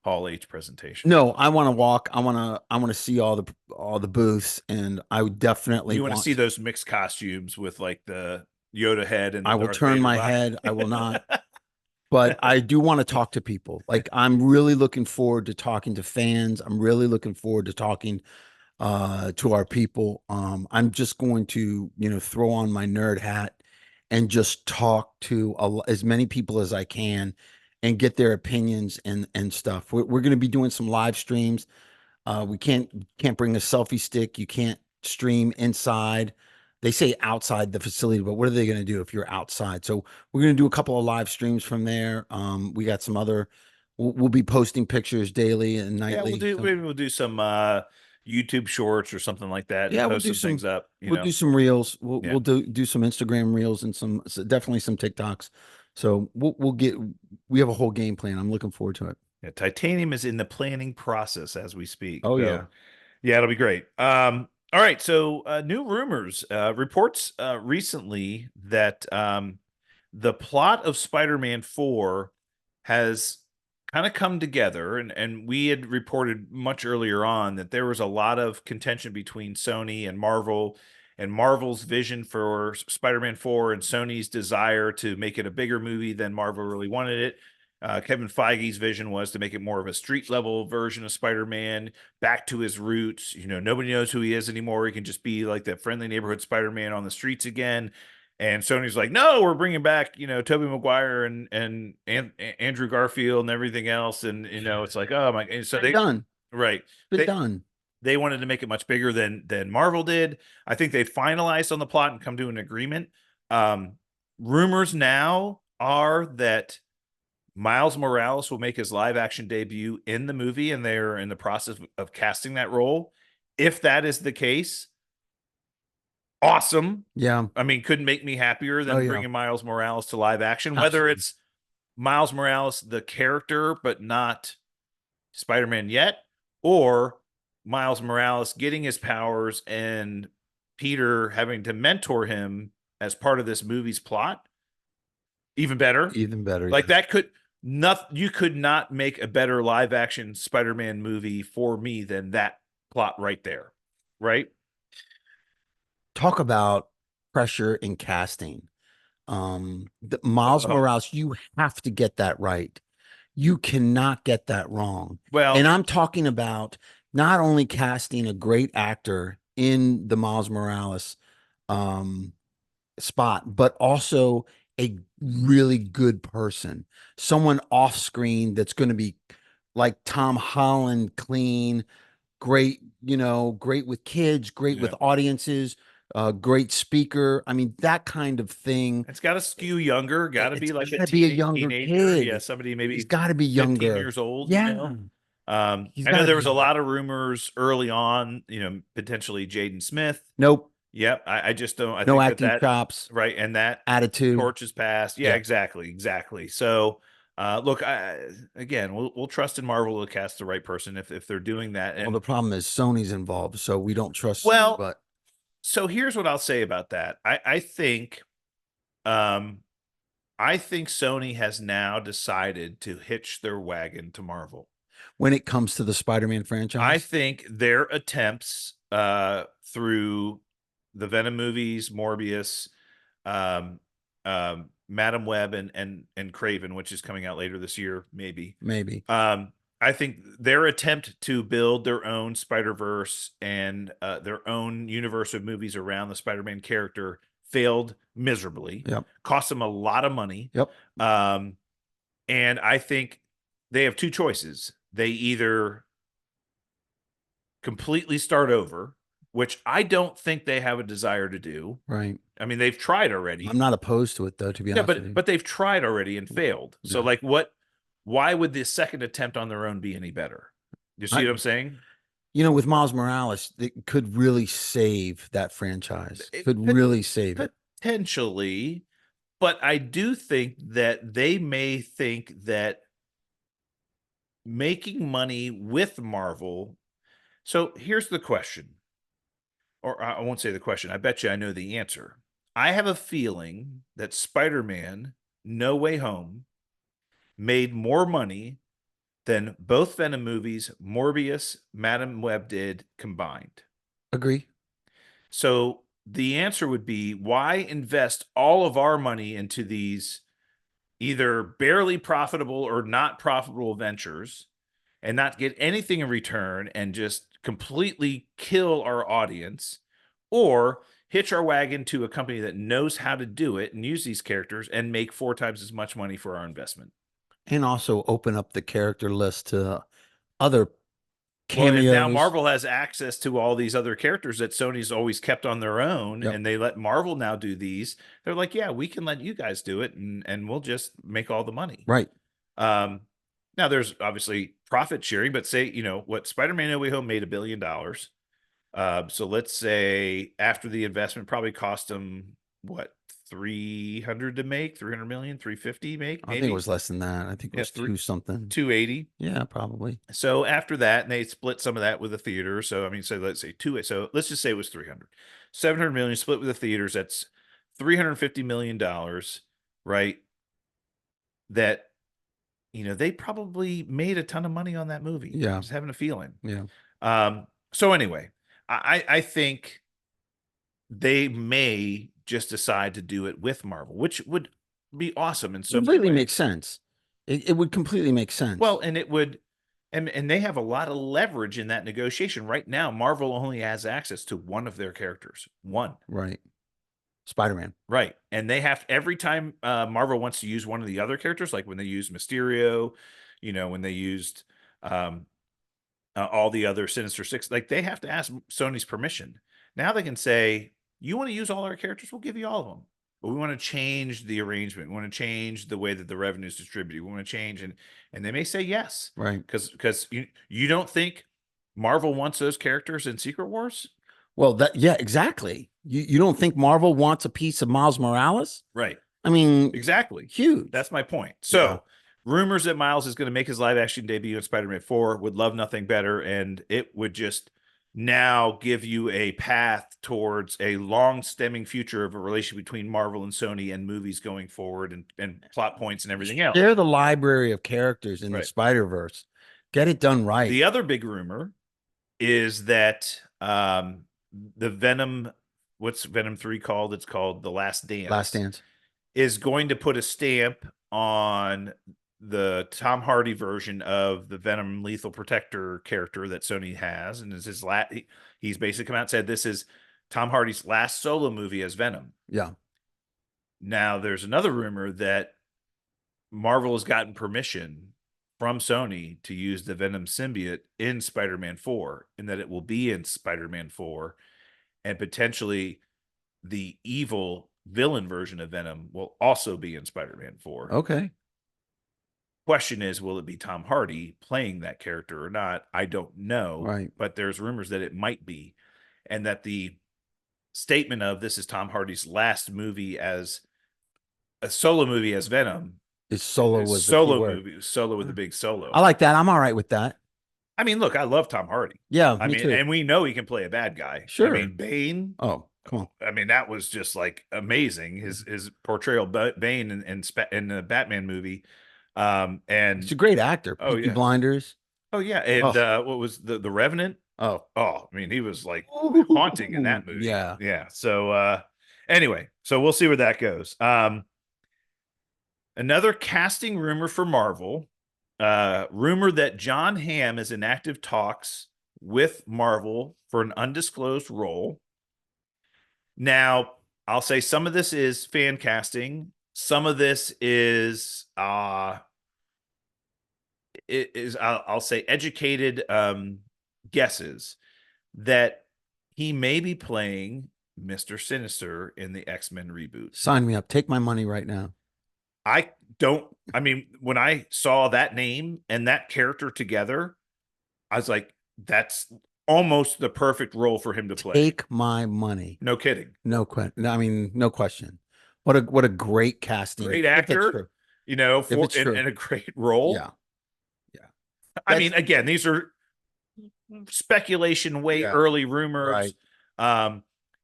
Hall H presentation. No, I want to walk. I want to see all the booths, and I would definitely You want to see those mixed costumes with like the Yoda head and the I will Darth turn Vader my body? head. I will not. But I do want to talk to people. Like, I'm really looking forward to talking to fans. I'm really looking forward to talking to our people. I'm just going to, throw on my nerd hat and just talk to as many people as I can and get their opinions and stuff. We're going to be doing some live streams. We can't bring a selfie stick. You can't stream inside. they say outside the facility, but what are they going to do if you're outside? So we're going to do a couple of live streams from there. We got some other, we'll be posting pictures daily and Yeah, nightly. So maybe we'll do some YouTube shorts or something like that and yeah, post some things up, you we'll know. do some reels. Yeah. We'll do some Instagram reels and definitely some TikToks. So we have a whole game plan. I'm looking forward to it. Yeah, Titanium is in the planning process as we speak. Oh So yeah. yeah, it'll be great. All right, so new rumors, reports recently that the plot of Spider-Man 4 has kind of come together, and we had reported much earlier on that there was a lot of contention between Sony and Marvel's vision for Spider-Man 4 and Sony's desire to make it a bigger movie than Marvel really wanted it. Kevin Feige's vision was to make it more of a street level version of Spider-Man, back to his roots. You know, nobody knows who he is anymore. He can just be like that friendly neighborhood Spider-Man on the streets again. And Sony's like, no, we're bringing back, Tobey Maguire and Andrew Garfield and everything else. And, it's like, oh my, and so Been done. right. Been They, done. they wanted to make it much bigger than Marvel did. I think they finalized on the plot and come to an agreement. Um, Rumors now are that Miles Morales will make his live action debut in the movie, and they're in the process of casting that role. If that is the case, awesome. Yeah. I mean, couldn't make me happier Oh than yeah. bringing Miles Morales to live action, whether Absolutely. it's Miles Morales, the character, but not Spider Man yet, or Miles Morales getting his powers and Peter having to mentor him as part of this movie's plot. Even better. Even better. Like Yeah. that could not you could not make a better live action Spider-Man movie for me than that plot right there. Right? Talk about pressure in casting. The Miles Oh, Morales, you have to get that right. You cannot get that wrong. well, And I'm talking about not only casting a great actor in the Miles Morales um, spot, but also a really good person, someone off screen that's going to be like Tom Holland, clean, great, great with kids, great yeah. with audiences, great speaker. I mean, that kind of thing. It's got to skew younger, got to It's be like a got to be a younger teenager. Yeah, kid. somebody He's maybe got to be 15 younger. years old, Yeah. He's I got know to there be was a younger. lot of rumors early on, potentially Jaden Smith. Nope. Yep. I just don't, I No think acting that, chops, right. And that attitude. torch is passed. Yeah, Yeah. exactly. Exactly. So, look, again, we'll trust in Marvel to cast the right person if they're doing that. Well, And the problem is Sony's involved, so we don't trust, well, but so here's what I'll say about that. Um, I think Sony has now decided to hitch their wagon to Marvel. when it comes to the Spider-Man I franchise, think their attempts through the Venom movies, Morbius, um, Madam Web, and Craven, which is coming out later this year, maybe. maybe. I think their attempt to build their own Spider Verse and their own universe of movies around the Spider Man character failed miserably. Yep. Cost them a lot of money. Yep. Um, and I think they have two choices. They either completely start over, which I don't think they have a desire to do. Right. I mean, they've tried already. I'm not opposed to it though, to be Yeah, honest with you. but they've tried already and failed. So Yeah. like why would the second attempt on their own be any better? You see what I'm saying? With Miles Morales, it could really save that franchise. It Could could really save it. potentially, but I do think that they may think that making money with Marvel. So here's the question, or I won't say the question. I bet you I know the answer. I have a feeling that Spider-Man No Way Home made more money than both Venom movies, Morbius, Madam Web did combined. Agree. So the answer would be why invest all of our money into these either barely profitable or not profitable ventures and not get anything in return and just completely kill our audience, or hitch our wagon to a company that knows how to do it and use these characters and make 4 times as much money for our investment. And also open up the character list to other Well, and now cameos. Marvel has access to all these other characters that Sony's always kept on their own, Yep. and they let Marvel now do these. They're like, yeah, we can let you guys do it, and we'll just make all the money. Right. Um, Now there's obviously profit sharing, but say, what, Spider-Man No Way Home made $1 billion. So let's say after the investment probably cost them what, 300 to make, 300 million, 350 make, I think it was less than that. I think it yeah, was two something. 280. Yeah, probably. So after that, and they split some of that with the theater. So I mean, so let's say so let's just say it was 300. 700 million split with the theaters. That's $350 million, right? That, they probably made a ton of money on that movie. Yeah. I'm just having a feeling. Yeah. So anyway, I think they may just decide to do it with Marvel, which would be awesome in so many Completely ways. makes sense. It would completely make sense. Well, and it would, and they have a lot of leverage in that negotiation. Right now, Marvel only has access to one of their characters. One. Right. Spider-Man. Right. And they have, every time Marvel wants to use one of the other characters, like when they used Mysterio, when they used all the other Sinister Six, like they have to ask Sony's permission. Now they can say, you want to use all our characters? We'll give you all of them. But we want to change the arrangement. We want to change the way that the revenue is distributed. We want to change, and they may say yes. Right. Because you don't think Marvel wants those characters in Secret Wars? Well, yeah, exactly. You don't think Marvel wants a piece of Miles Morales? Right. I mean, exactly. Huge. That's my point. So, Yeah. Rumors that Miles is going to make his live action debut in Spider-Man 4, would love nothing better, and it would just now give you a path towards a long stemming future of a relation between Marvel and Sony and movies going forward, and plot points and everything else. Share the library of characters in the Spider-Verse. Get it done right. The other big rumor is that the Venom, what's Venom 3 called? It's called The Last Dance. Last Dance. Is going to put a stamp on the Tom Hardy version of the Venom Lethal Protector character that Sony has, and is his he's basically come out and said this is Tom Hardy's last solo movie as Venom. Yeah. Now there's another rumor that Marvel has gotten permission from Sony to use the Venom symbiote in Spider-Man 4, and that it will be in Spider-Man 4, and potentially the evil villain version of Venom will also be in Spider-Man 4. Okay. Question is, will it be Tom Hardy playing that character or not? I don't know. Right. But there's rumors that it might be, and that the statement of this is Tom Hardy's last movie as a solo movie as Venom is solo was solo movie, solo with a big solo. I like that. I'm all right with that. I mean, look, I love Tom Hardy. Yeah, I mean, too. and we know he can play a bad guy. Sure. I mean, Bane. Oh, come on. I mean, that was just like amazing. His portrayal of Bane in the Batman movie. And he's a great actor. Peaky Blinders. Oh yeah, and what was the Revenant? Oh, I mean, he was like haunting in that movie. Yeah. So anyway, so we'll see where that goes. Another casting rumor for Marvel. Rumor that John Hamm is in active talks with Marvel for an undisclosed role. Now, I'll say some of this is fan casting. Some of this is I'll say educated guesses that he may be playing Mr. Sinister in the X-Men reboot. Sign me up. Take my money right now. I mean, when I saw that name and that character together, I was like, that's almost the perfect role for him to play. Take my money. No kidding. No question. I mean, no question. What a great casting. Great actor. And a great role. Yeah. I mean, again, these are speculation, early rumors. Right.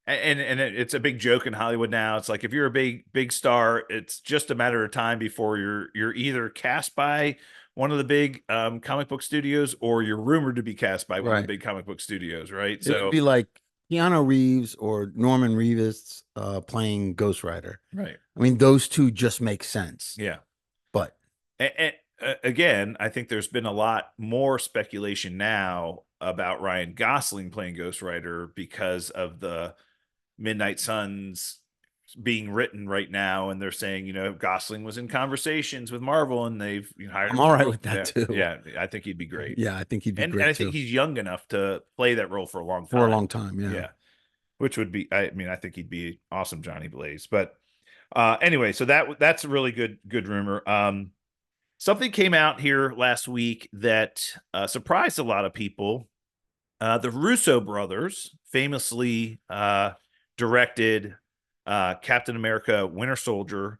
And it's a big joke in Hollywood now. It's like, if you're a big star, it's just a matter of time before you're either cast by one of the big comic book studios, or you're rumored to be cast by one of the big comic book studios, right? So it'd be like Keanu Reeves or Norman Reedus playing Ghost Rider. Right. I mean, those two just make sense. Yeah. But again, I think there's been a lot more speculation now about Ryan Gosling playing Ghost Rider because of the Midnight Suns being written right now, and they're saying, Gosling was in conversations with Marvel, and they've hired I'm him. all right with that too. Yeah, I think he'd be great. Yeah, I think he'd be And great I think too. he's young enough to play that role for a long For a time. long time, yeah. Yeah, which would be, I mean, I think he'd be awesome, Johnny Blaze. But anyway, so that's a really good rumor. Something came out here last week that surprised a lot of people. The Russo brothers famously directed Captain America: Winter Soldier,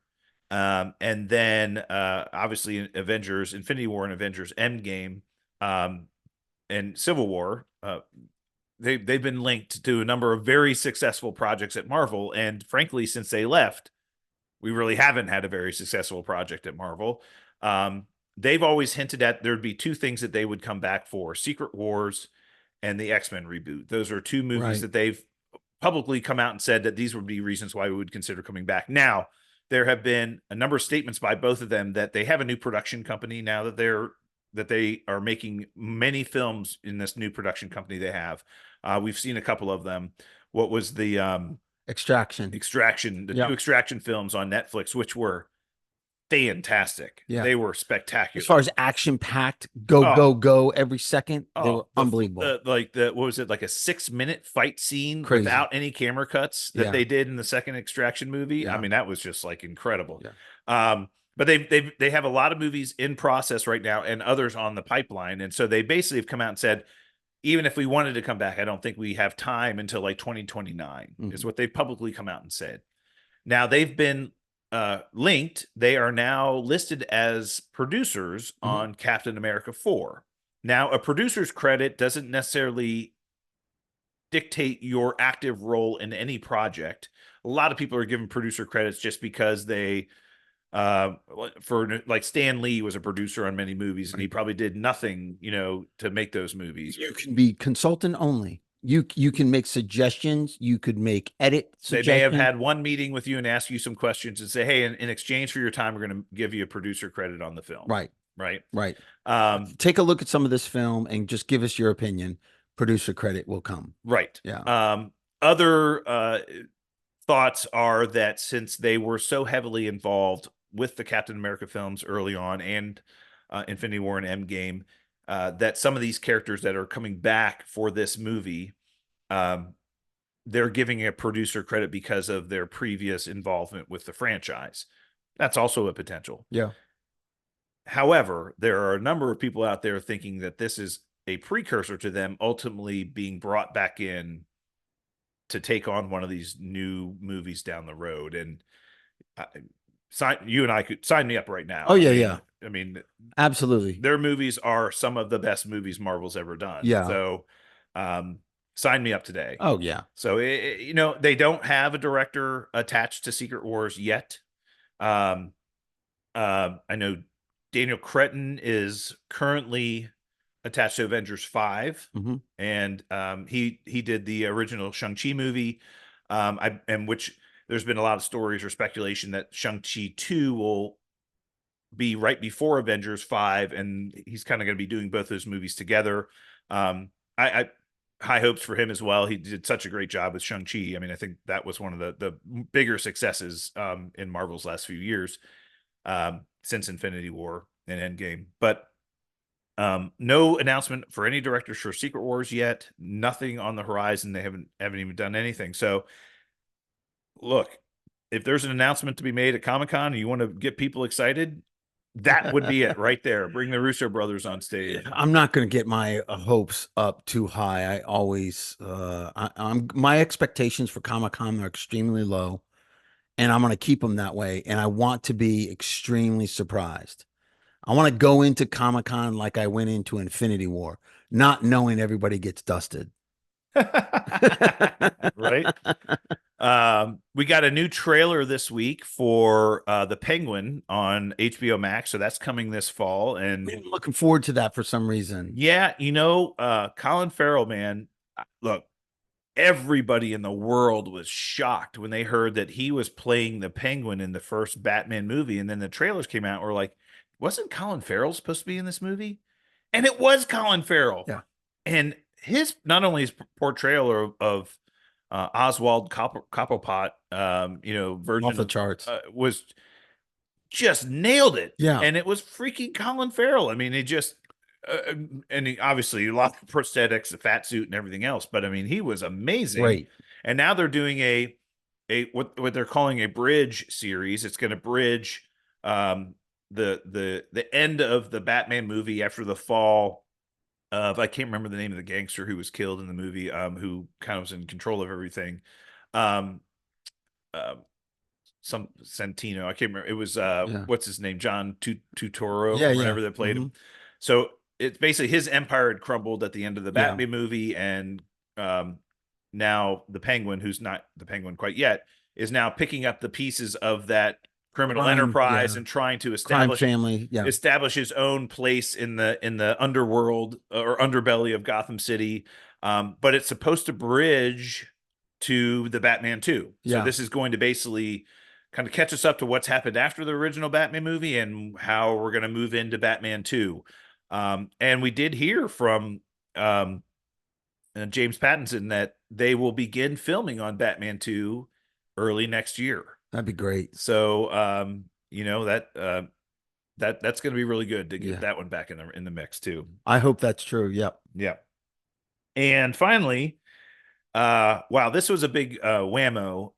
and then obviously Avengers: Infinity War and Avengers: Endgame, and Civil War. They've been linked to a number of very successful projects at Marvel, and frankly, since they left, we really haven't had a very successful project at Marvel. They've always hinted at there'd be two things that they would come back for: Secret Wars and the X-Men reboot. Those are two movies that they've publicly come out and said that these would be reasons why we would consider coming back. Now, there have been a number of statements by both of them that they have a new production company now, that they are making many films in this new production company they have. We've seen a couple of them. What was the Extraction, the two Extraction films on Netflix, which were fantastic. Yeah. They were spectacular. As far as action packed, go every second. They were unbelievable. What was it, like a 6-minute fight scene without any camera cuts that they did in the second Extraction movie? Yeah. I mean, that was just like incredible. Yeah. But they have a lot of movies in process right now and others on the pipeline. And so they basically have come out and said, even if we wanted to come back, I don't think we have time until like 2029 is what they've publicly come out and said. Now they've been linked. They are now listed as producers on Captain America 4. Now, a producer's credit doesn't necessarily dictate your active role in any project. A lot of people are given producer credits just because they for like Stan Lee was a producer on many movies, and he probably did nothing, to make those movies. You can be consultant only. You can make suggestions. You could make edit suggestions. They may have had one meeting with you and ask you some questions and say, hey, in exchange for your time, we're going to give you a producer credit on the film. Right. Take a look at some of this film and just give us your opinion. Producer credit will come. Right. Yeah. Other thoughts are that since they were so heavily involved with the Captain America films early on and Infinity War and Endgame, that some of these characters that are coming back for this movie, they're giving a producer credit because of their previous involvement with the franchise. That's also a potential. Yeah. However, there are a number of people out there thinking that this is a precursor to them ultimately being brought back in to take on one of these new movies down the road. And you and I could sign me up right now. Oh, yeah. I mean, absolutely. Their movies are some of the best movies Marvel's ever done. Yeah. So, sign me up today. Oh, yeah. So, they don't have a director attached to Secret Wars yet. I know Daniel Cretton is currently attached to Avengers 5, and he did the original Shang-Chi movie, which there's been a lot of stories or speculation that Shang-Chi 2 will be right before Avengers 5, and he's kind of going to be doing both those movies together. I high hopes for him as well. He did such a great job with Shang-Chi. I mean, I think that was one of the bigger successes in Marvel's last few years, since Infinity War and Endgame. But no announcement for any directors for Secret Wars yet. Nothing on the horizon. They haven't even done anything. So look, if there's an announcement to be made at Comic-Con and you want to get people excited, that would be it right there. Bring the Russo brothers on stage. I'm not going to get my hopes up too high. I always, my expectations for Comic-Con are extremely low, and I'm going to keep them that way. And I want to be extremely surprised. I want to go into Comic-Con like I went into Infinity War, not knowing everybody gets dusted. Right. We got a new trailer this week for The Penguin on HBO Max, so that's coming this fall, and I'm looking forward to that for some reason. Yeah, Colin Farrell, man, look, everybody in the world was shocked when they heard that he was playing the Penguin in the first Batman movie, and then the trailers came out and were like, wasn't Colin Farrell supposed to be in this movie? And it was Colin Farrell. Yeah. And not only his portrayal of Oswald Cobblepot, Off version the of charts. was just nailed it, Yeah. and it was freaking Colin Farrell. I mean, he just and he, obviously a lot of prosthetics, the fat suit, and everything else. But I mean, he was amazing. Great. And now they're doing a what they're calling a bridge series. It's going to bridge um, the end of the Batman movie after the fall of, I can't remember the name of the gangster who was killed in the movie, who kind of was in control of everything. Um, uh, some Santino. I can't remember. It was Yeah. what's his name, John Turturro Yeah. or Yeah. whatever that played Hmm. him. So it's basically his empire had crumbled at the end of the Yeah. Batman movie, and um, now the Penguin, who's not the Penguin quite yet, is now picking up the pieces of that criminal Crime. enterprise Yeah. and trying to Crime family. Yeah. establish his own place in the underworld or underbelly of Gotham City. But it's supposed to bridge to the Batman 2. So Yeah. this is going to basically kind of catch us up to what's happened after the original Batman movie and how we're going to move into Batman 2. And we did hear from James Pattinson that they will begin filming on Batman 2 early next year. That'd be great. So that's going to be really good to get Yeah. that one back in the mix too. I hope that's true. Yep. Yeah. And finally, wow, this was a big whammo.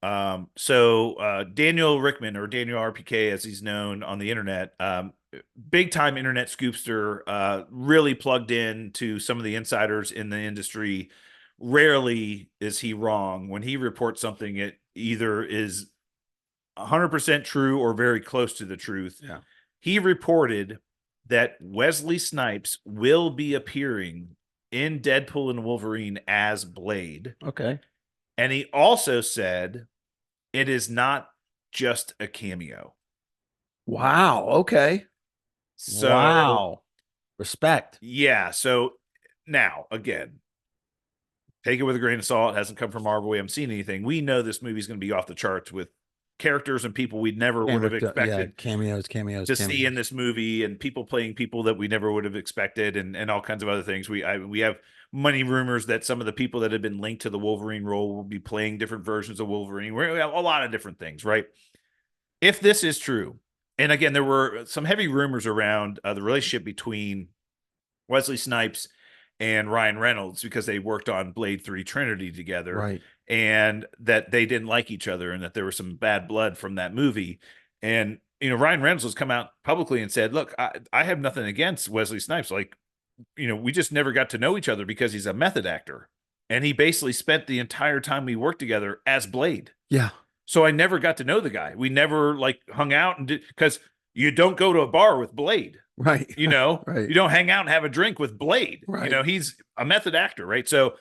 So Daniel Rickman, or Daniel RPK as he's known on the internet, big time internet scoopster, really plugged in to some of the insiders in the industry. Rarely is he wrong. When he reports something, it either is 100% true or very close to the truth. Yeah. He reported that Wesley Snipes will be appearing in Deadpool and Wolverine as Blade. Okay. And he also said it is not just a cameo. Wow. Okay. So, Wow. Respect. yeah. So now, again, take it with a grain of salt. It hasn't come from Marvel. We haven't seen anything. We know this movie is going to be off the charts with characters and people we never would have expected cameos to see in this movie, and people playing people that we never would have expected, and all kinds of other things. We have money rumors that some of the people that have been linked to the Wolverine role will be playing different versions of Wolverine. We have a lot of different things, right? If this is true, and again, there were some heavy rumors around the relationship between Wesley Snipes and Ryan Reynolds because they worked on Blade 3 Trinity together. Right. And that they didn't like each other and that there was some bad blood from that movie. And, Ryan Reynolds has come out publicly and said, look, I have nothing against Wesley Snipes. Like, we just never got to know each other because he's a method actor. And he basically spent the entire time we worked together as Blade. Yeah. So I never got to know the guy. We never hung out and did, because you don't go to a bar with Blade. Right. Right. You don't hang out and have a drink with Blade. Right. He's a method actor, right? So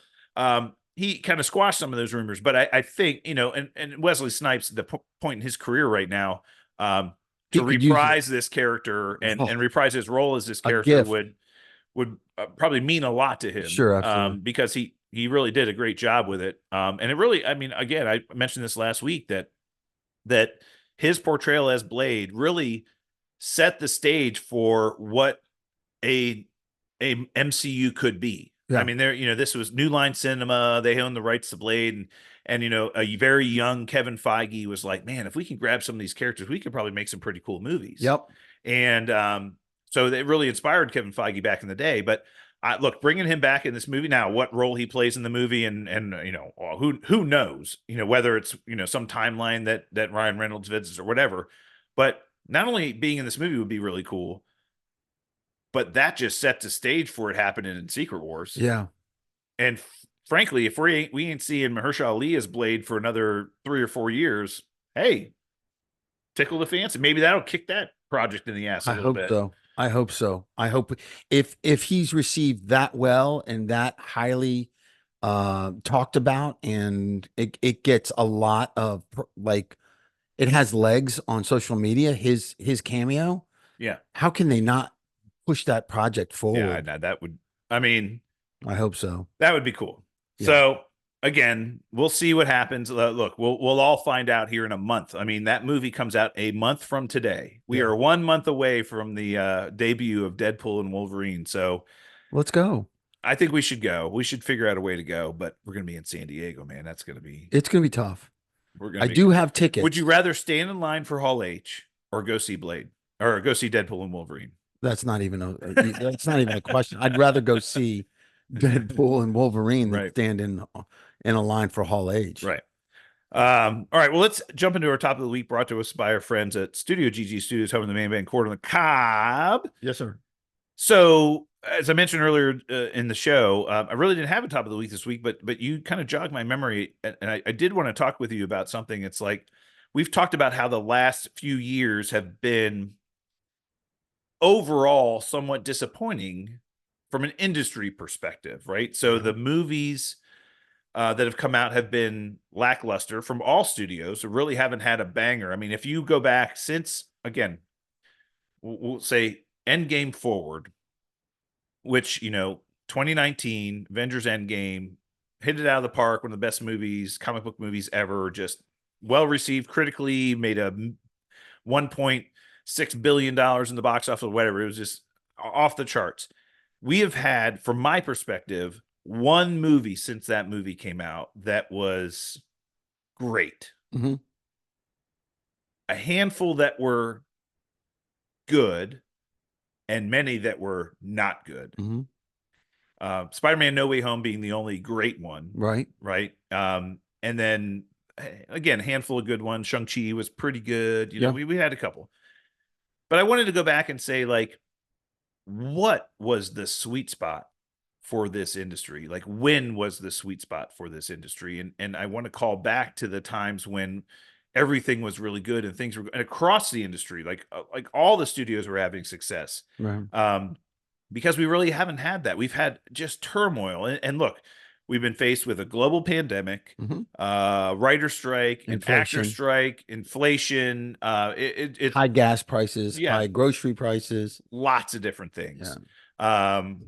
he kind of squashed some of those rumors, but I think, and Wesley Snipes, the point in his career right now, to reprise this character and reprise his role as this character would probably mean a lot to him. Sure, absolutely. Because he really did a great job with it. And it really, I mean, again, I mentioned this last week that his portrayal as Blade really set the stage for what a MCU could be. Yeah. I mean, this was New Line Cinema. They own the rights to Blade, and a very young Kevin Feige was like, man, if we can grab some of these characters, we could probably make some pretty cool movies. Yep. And so it really inspired Kevin Feige back in the day. But look, bringing him back in this movie now, what role he plays in the movie, and who knows, whether it's some timeline that Ryan Reynolds visits or whatever. But not only being in this movie would be really cool, but that just sets the stage for it happening in Secret Wars. Yeah. And frankly, if we ain't seeing Mahershala Ali as Blade for another 3 or 4 years, hey, tickle the fancy. Maybe that'll kick that project in the ass a little bit. I hope so. I hope if he's received that well and that highly talked about, and it gets a lot of it has legs on social media, his cameo. Yeah. How can they not push that project forward? Yeah, that would, I mean, I hope so. That would be cool. Yeah. So again, we'll see what happens. Look, we'll all find out here in a month. I mean, that movie comes out a month from today. We are 1 month away from the debut of Deadpool and Wolverine. So let's go. I think we should go. We should figure out a way to go, but we're going to be in San Diego, man. That's going to be, It's going to be tough. we're going I to be, do have would you tickets. rather stand in line for Hall H or go see Blade or go see Deadpool and Wolverine? That's not even a question. I'd rather go see Deadpool and Wolverine than Right. stand in a line for Hall H. Right. All right. Well, let's jump into our top of the week brought to us by our friends at Studio GG Studios, home of the main band Court on the Cobb. Yes, sir. So, as I mentioned earlier in the show, I really didn't have a top of the week this week, but you kind of jogged my memory, and I did want to talk with you about something. It's like we've talked about how the last few years have been overall somewhat disappointing from an industry perspective, right? So the movies that have come out have been lackluster from all studios. Really haven't had a banger. I mean, if you go back since, again, we'll say Endgame forward, which, 2019, Avengers Endgame, hit it out of the park, one of the best movies, comic book movies ever, just well received critically, made a $1.6 billion in the box office or whatever. It was just off the charts. We have had, from my perspective, one movie since that movie came out that was great. Mm-hmm. A handful that were good and many that were not good. Mm-hmm. Spider-Man No Way Home being the only great one. Right. Right. And then again, a handful of good ones. Shang-Chi was pretty good. Yeah. We had a couple. But I wanted to go back and say, like, what was the sweet spot for this industry? Like, when was the sweet spot for this industry? And I want to call back to the times when everything was really good and things were across the industry, like all the studios were having success. Right. Because we really haven't had that. We've had just turmoil. And look, we've been faced with a global pandemic, writer strike, an actor strike, inflation. It's high gas prices, yeah, high grocery prices, lots of different things. And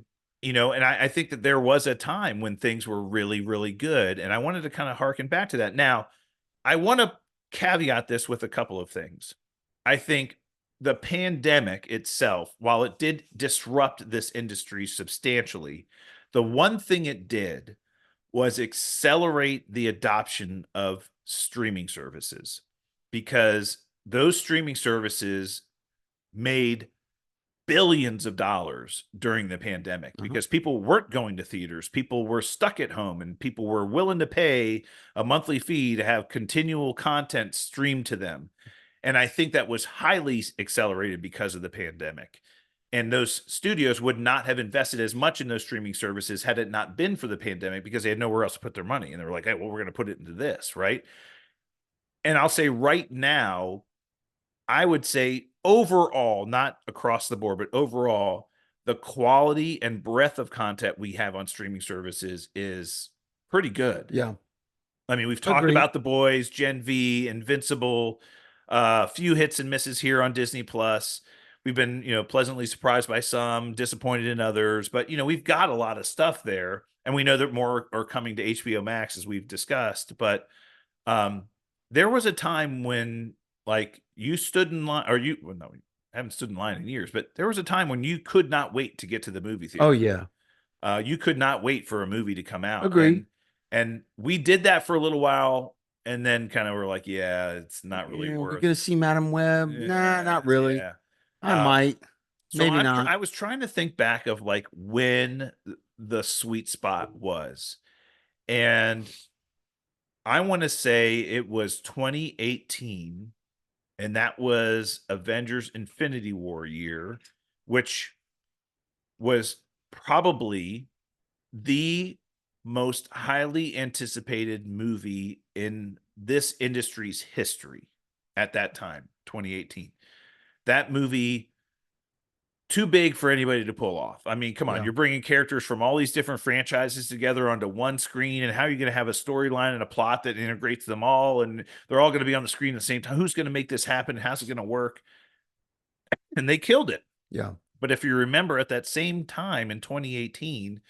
I think that there was a time when things were really, really good. And I wanted to kind of harken back to that. Now, I want to caveat this with a couple of things. I think the pandemic itself, while it did disrupt this industry substantially, the one thing it did was accelerate the adoption of streaming services, because those streaming services made billions of dollars during the pandemic because people weren't going to theaters. People were stuck at home and people were willing to pay a monthly fee to have continual content streamed to them. And I think that was highly accelerated because of the pandemic. And those studios would not have invested as much in those streaming services had it not been for the pandemic, because they had nowhere else to put their money. And they were like, hey, well, we're going to put it into this, right? And I'll say right now, I would say overall, not across the board, but overall, the quality and breadth of content we have on streaming services is pretty good. Yeah. I mean, we've talked about The Boys, Gen V, Invincible, a few hits and misses here on Disney Plus. We've been, pleasantly surprised by some, disappointed in others, but we've got a lot of stuff there, and we know that more are coming to HBO Max, as we've discussed. But there was a time when, like, you stood in line, or well, no, I haven't stood in line in years, but there was a time when you could not wait to get to the movie theater. Oh yeah. You could not wait for a movie to come out. Agree. And we did that for a little while, and then kind of were like, yeah, it's not really worth. We're gonna see Madam Web. Nah, not really. Yeah. I might. So Maybe not. I was trying to think back of like when the sweet spot was. And I want to say it was 2018, and that was Avengers Infinity War year, which was probably the most highly anticipated movie in this industry's history at that time, 2018. That movie, too big for anybody to pull off. I mean, come on, you're bringing characters from all these different franchises together onto one screen, and how are you going to have a storyline and a plot that integrates them all, and they're all going to be on the screen at the same time? Who's going to make this happen? How's it going to work? And they killed it. Yeah. But if you remember, at that same time in 2018,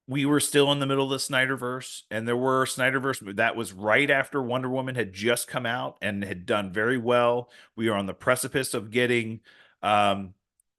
we were still in the middle of the Snyderverse, and there were Snyderverse. That was right after Wonder Woman had just come out and had done very well. We are on the precipice of getting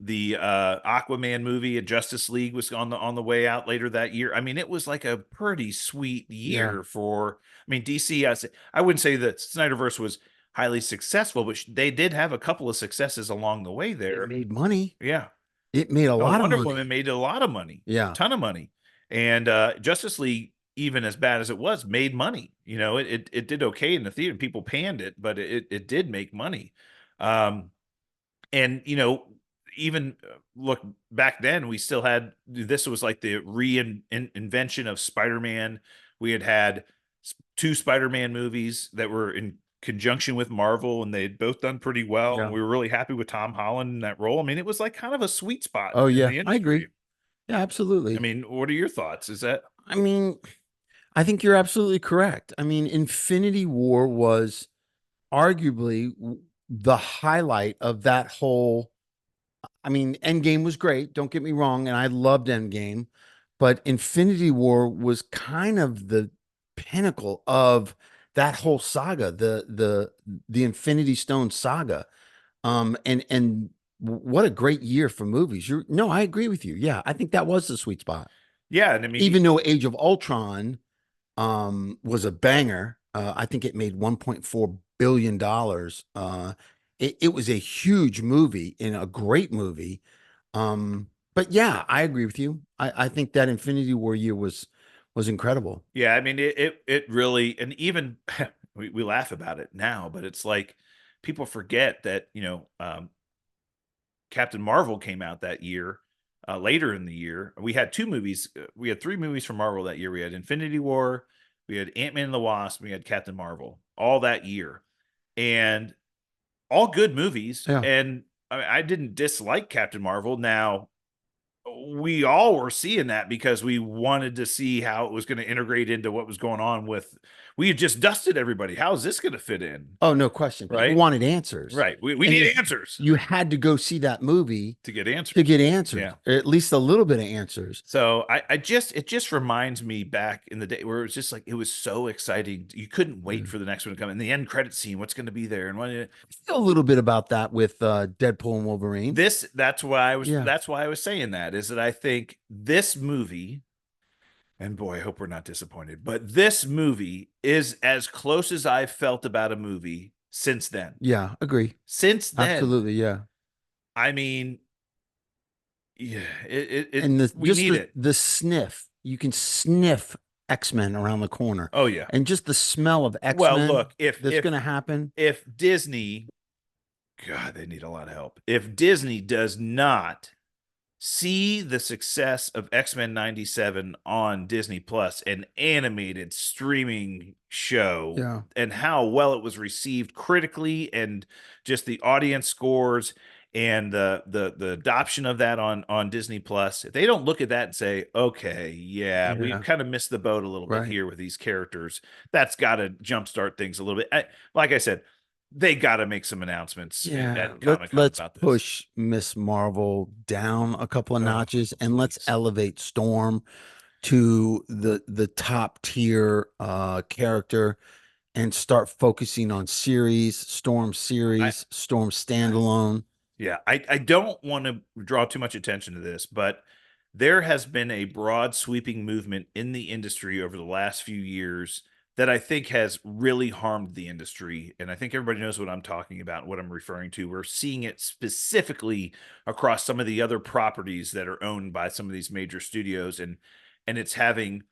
The Aquaman movie and Justice League was on the way out later that year. I mean, it was like a pretty sweet Yeah. year for. I mean, DC. I wouldn't say that Snyderverse was highly successful, but they did have a couple of successes along the way It there. made money. Yeah. It made a Oh, lot of Wonder Woman money. made a lot of money, Yeah. ton of money, and Justice League, even as bad as it was, made money. You know, it did okay in the theater. People panned it, but it did make money. Um, and you know, even look back then, we still had this was like the reinvention of Spider-Man. We had two Spider-Man movies that were in conjunction with Marvel, and they'd both done pretty well. And Yeah. we were really happy with Tom Holland in that role. I mean, it was like kind of a sweet spot Oh in yeah, the I agree. industry. Yeah, I absolutely. mean, what are your thoughts? Is that I mean, I think you're absolutely correct. I mean, Infinity War was arguably the highlight of that whole. I mean, Endgame was great. Don't get me wrong, and I loved Endgame, but Infinity War was kind of the pinnacle of that whole saga, the Infinity Stone saga. And what a great year for movies. You're no, I agree with you. Yeah, I think that was the sweet spot. yeah? And I mean, Even though Age of Ultron was a banger. I think it made $1.4 billion. It was a huge movie and a great movie. But yeah, I agree with you. I think that Infinity War year was incredible. yeah, I mean, it really, and even we laugh about it now, but it's like people forget that Captain Marvel came out that year. Later in the year, we had two movies. We had three movies from Marvel that year. We had Infinity War, we had Ant-Man and the Wasp, we had Captain Marvel, all that year, and all good movies. Yeah. And I didn't dislike Captain Marvel. Now, we all were seeing that because we wanted to see how it was going to integrate into what was going on with. We had just dusted everybody. How is this going to fit in? Oh, no question. People Right, wanted answers. right. We And need answers you had to go see that movie to get answers. to get answers, Yeah. or at least a little bit of answers. So it just reminds me back in the day where it was just like it was so exciting. You couldn't wait Mm. for the next one to come. And the end credit scene, what's going to be there, and Feel a little bit about that with Deadpool and Wolverine. that's Yeah. why I was saying that is that I think this movie, and boy, I hope we're not disappointed, but this movie is as close as I've felt about a movie since then. Yeah, agree. Since then, Absolutely, yeah. I mean, yeah, And the we just need it. the sniff, you can sniff X-Men around the corner. Oh yeah. And just the smell of Well, X-Men look, that's going to happen. if Disney, God, they need a lot of help. If Disney does not see the success of X-Men 97 on Disney Plus, an animated streaming show, Yeah. and how well it was received critically and just the audience scores and the adoption of that on Disney Plus, if they don't look at that and say, okay, yeah, we've Yeah. kind of missed the boat a little bit Right. here with these characters, that's got to jumpstart things a little bit. Like I said, they got to make some announcements Yeah. at Comic Con Let's about this. push Miss Marvel down a couple of Oh, notches and let's please. elevate Storm to the top tier character and start focusing on Storm standalone. Yeah, I don't want to draw too much attention to this, but there has been a broad sweeping movement in the industry over the last few years that I think has really harmed the industry. And I think everybody knows what I'm talking about, what I'm referring to. We're seeing it specifically across some of the other properties that are owned by some of these major studios, and it's having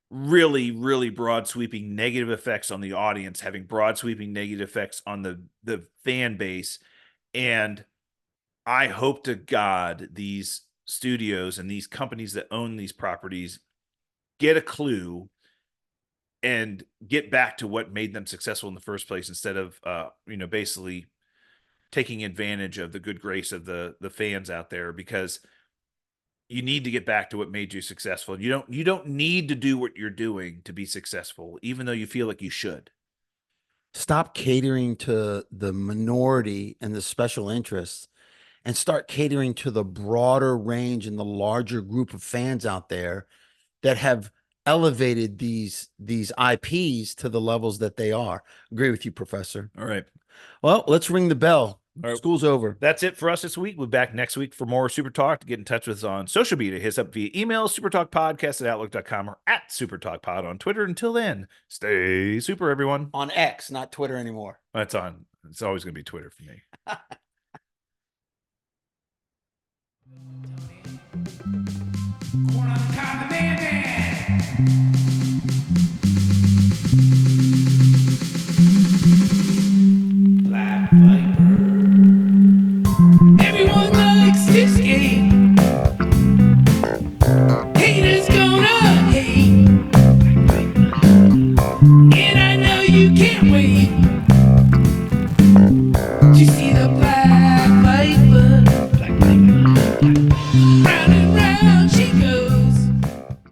really, really broad sweeping negative effects on the audience, having broad sweeping negative effects on the fan base. And I hope to God these studios and these companies that own these properties get a clue and get back to what made them successful in the first place instead of basically taking advantage of the good grace of the fans out there, because you need to get back to what made you successful. You don't need to do what you're doing to be successful, even though you feel like you should. Stop catering to the minority and the special interests and start catering to the broader range and the larger group of fans out there that have elevated these IPs to the levels that they are. Agree with you, Professor. All right. Well, let's ring the bell. All right. School's over. That's it for us this week. We'll be back next week for more Super Talk. To get in touch with us on social media, hit us up via email, supertalkpodcast@outlook.com, or @supertalkpod on Twitter. Until then, stay super, everyone. On X, not Twitter anymore. That's on. It's always going to be Twitter for me. Corner on the top of the man.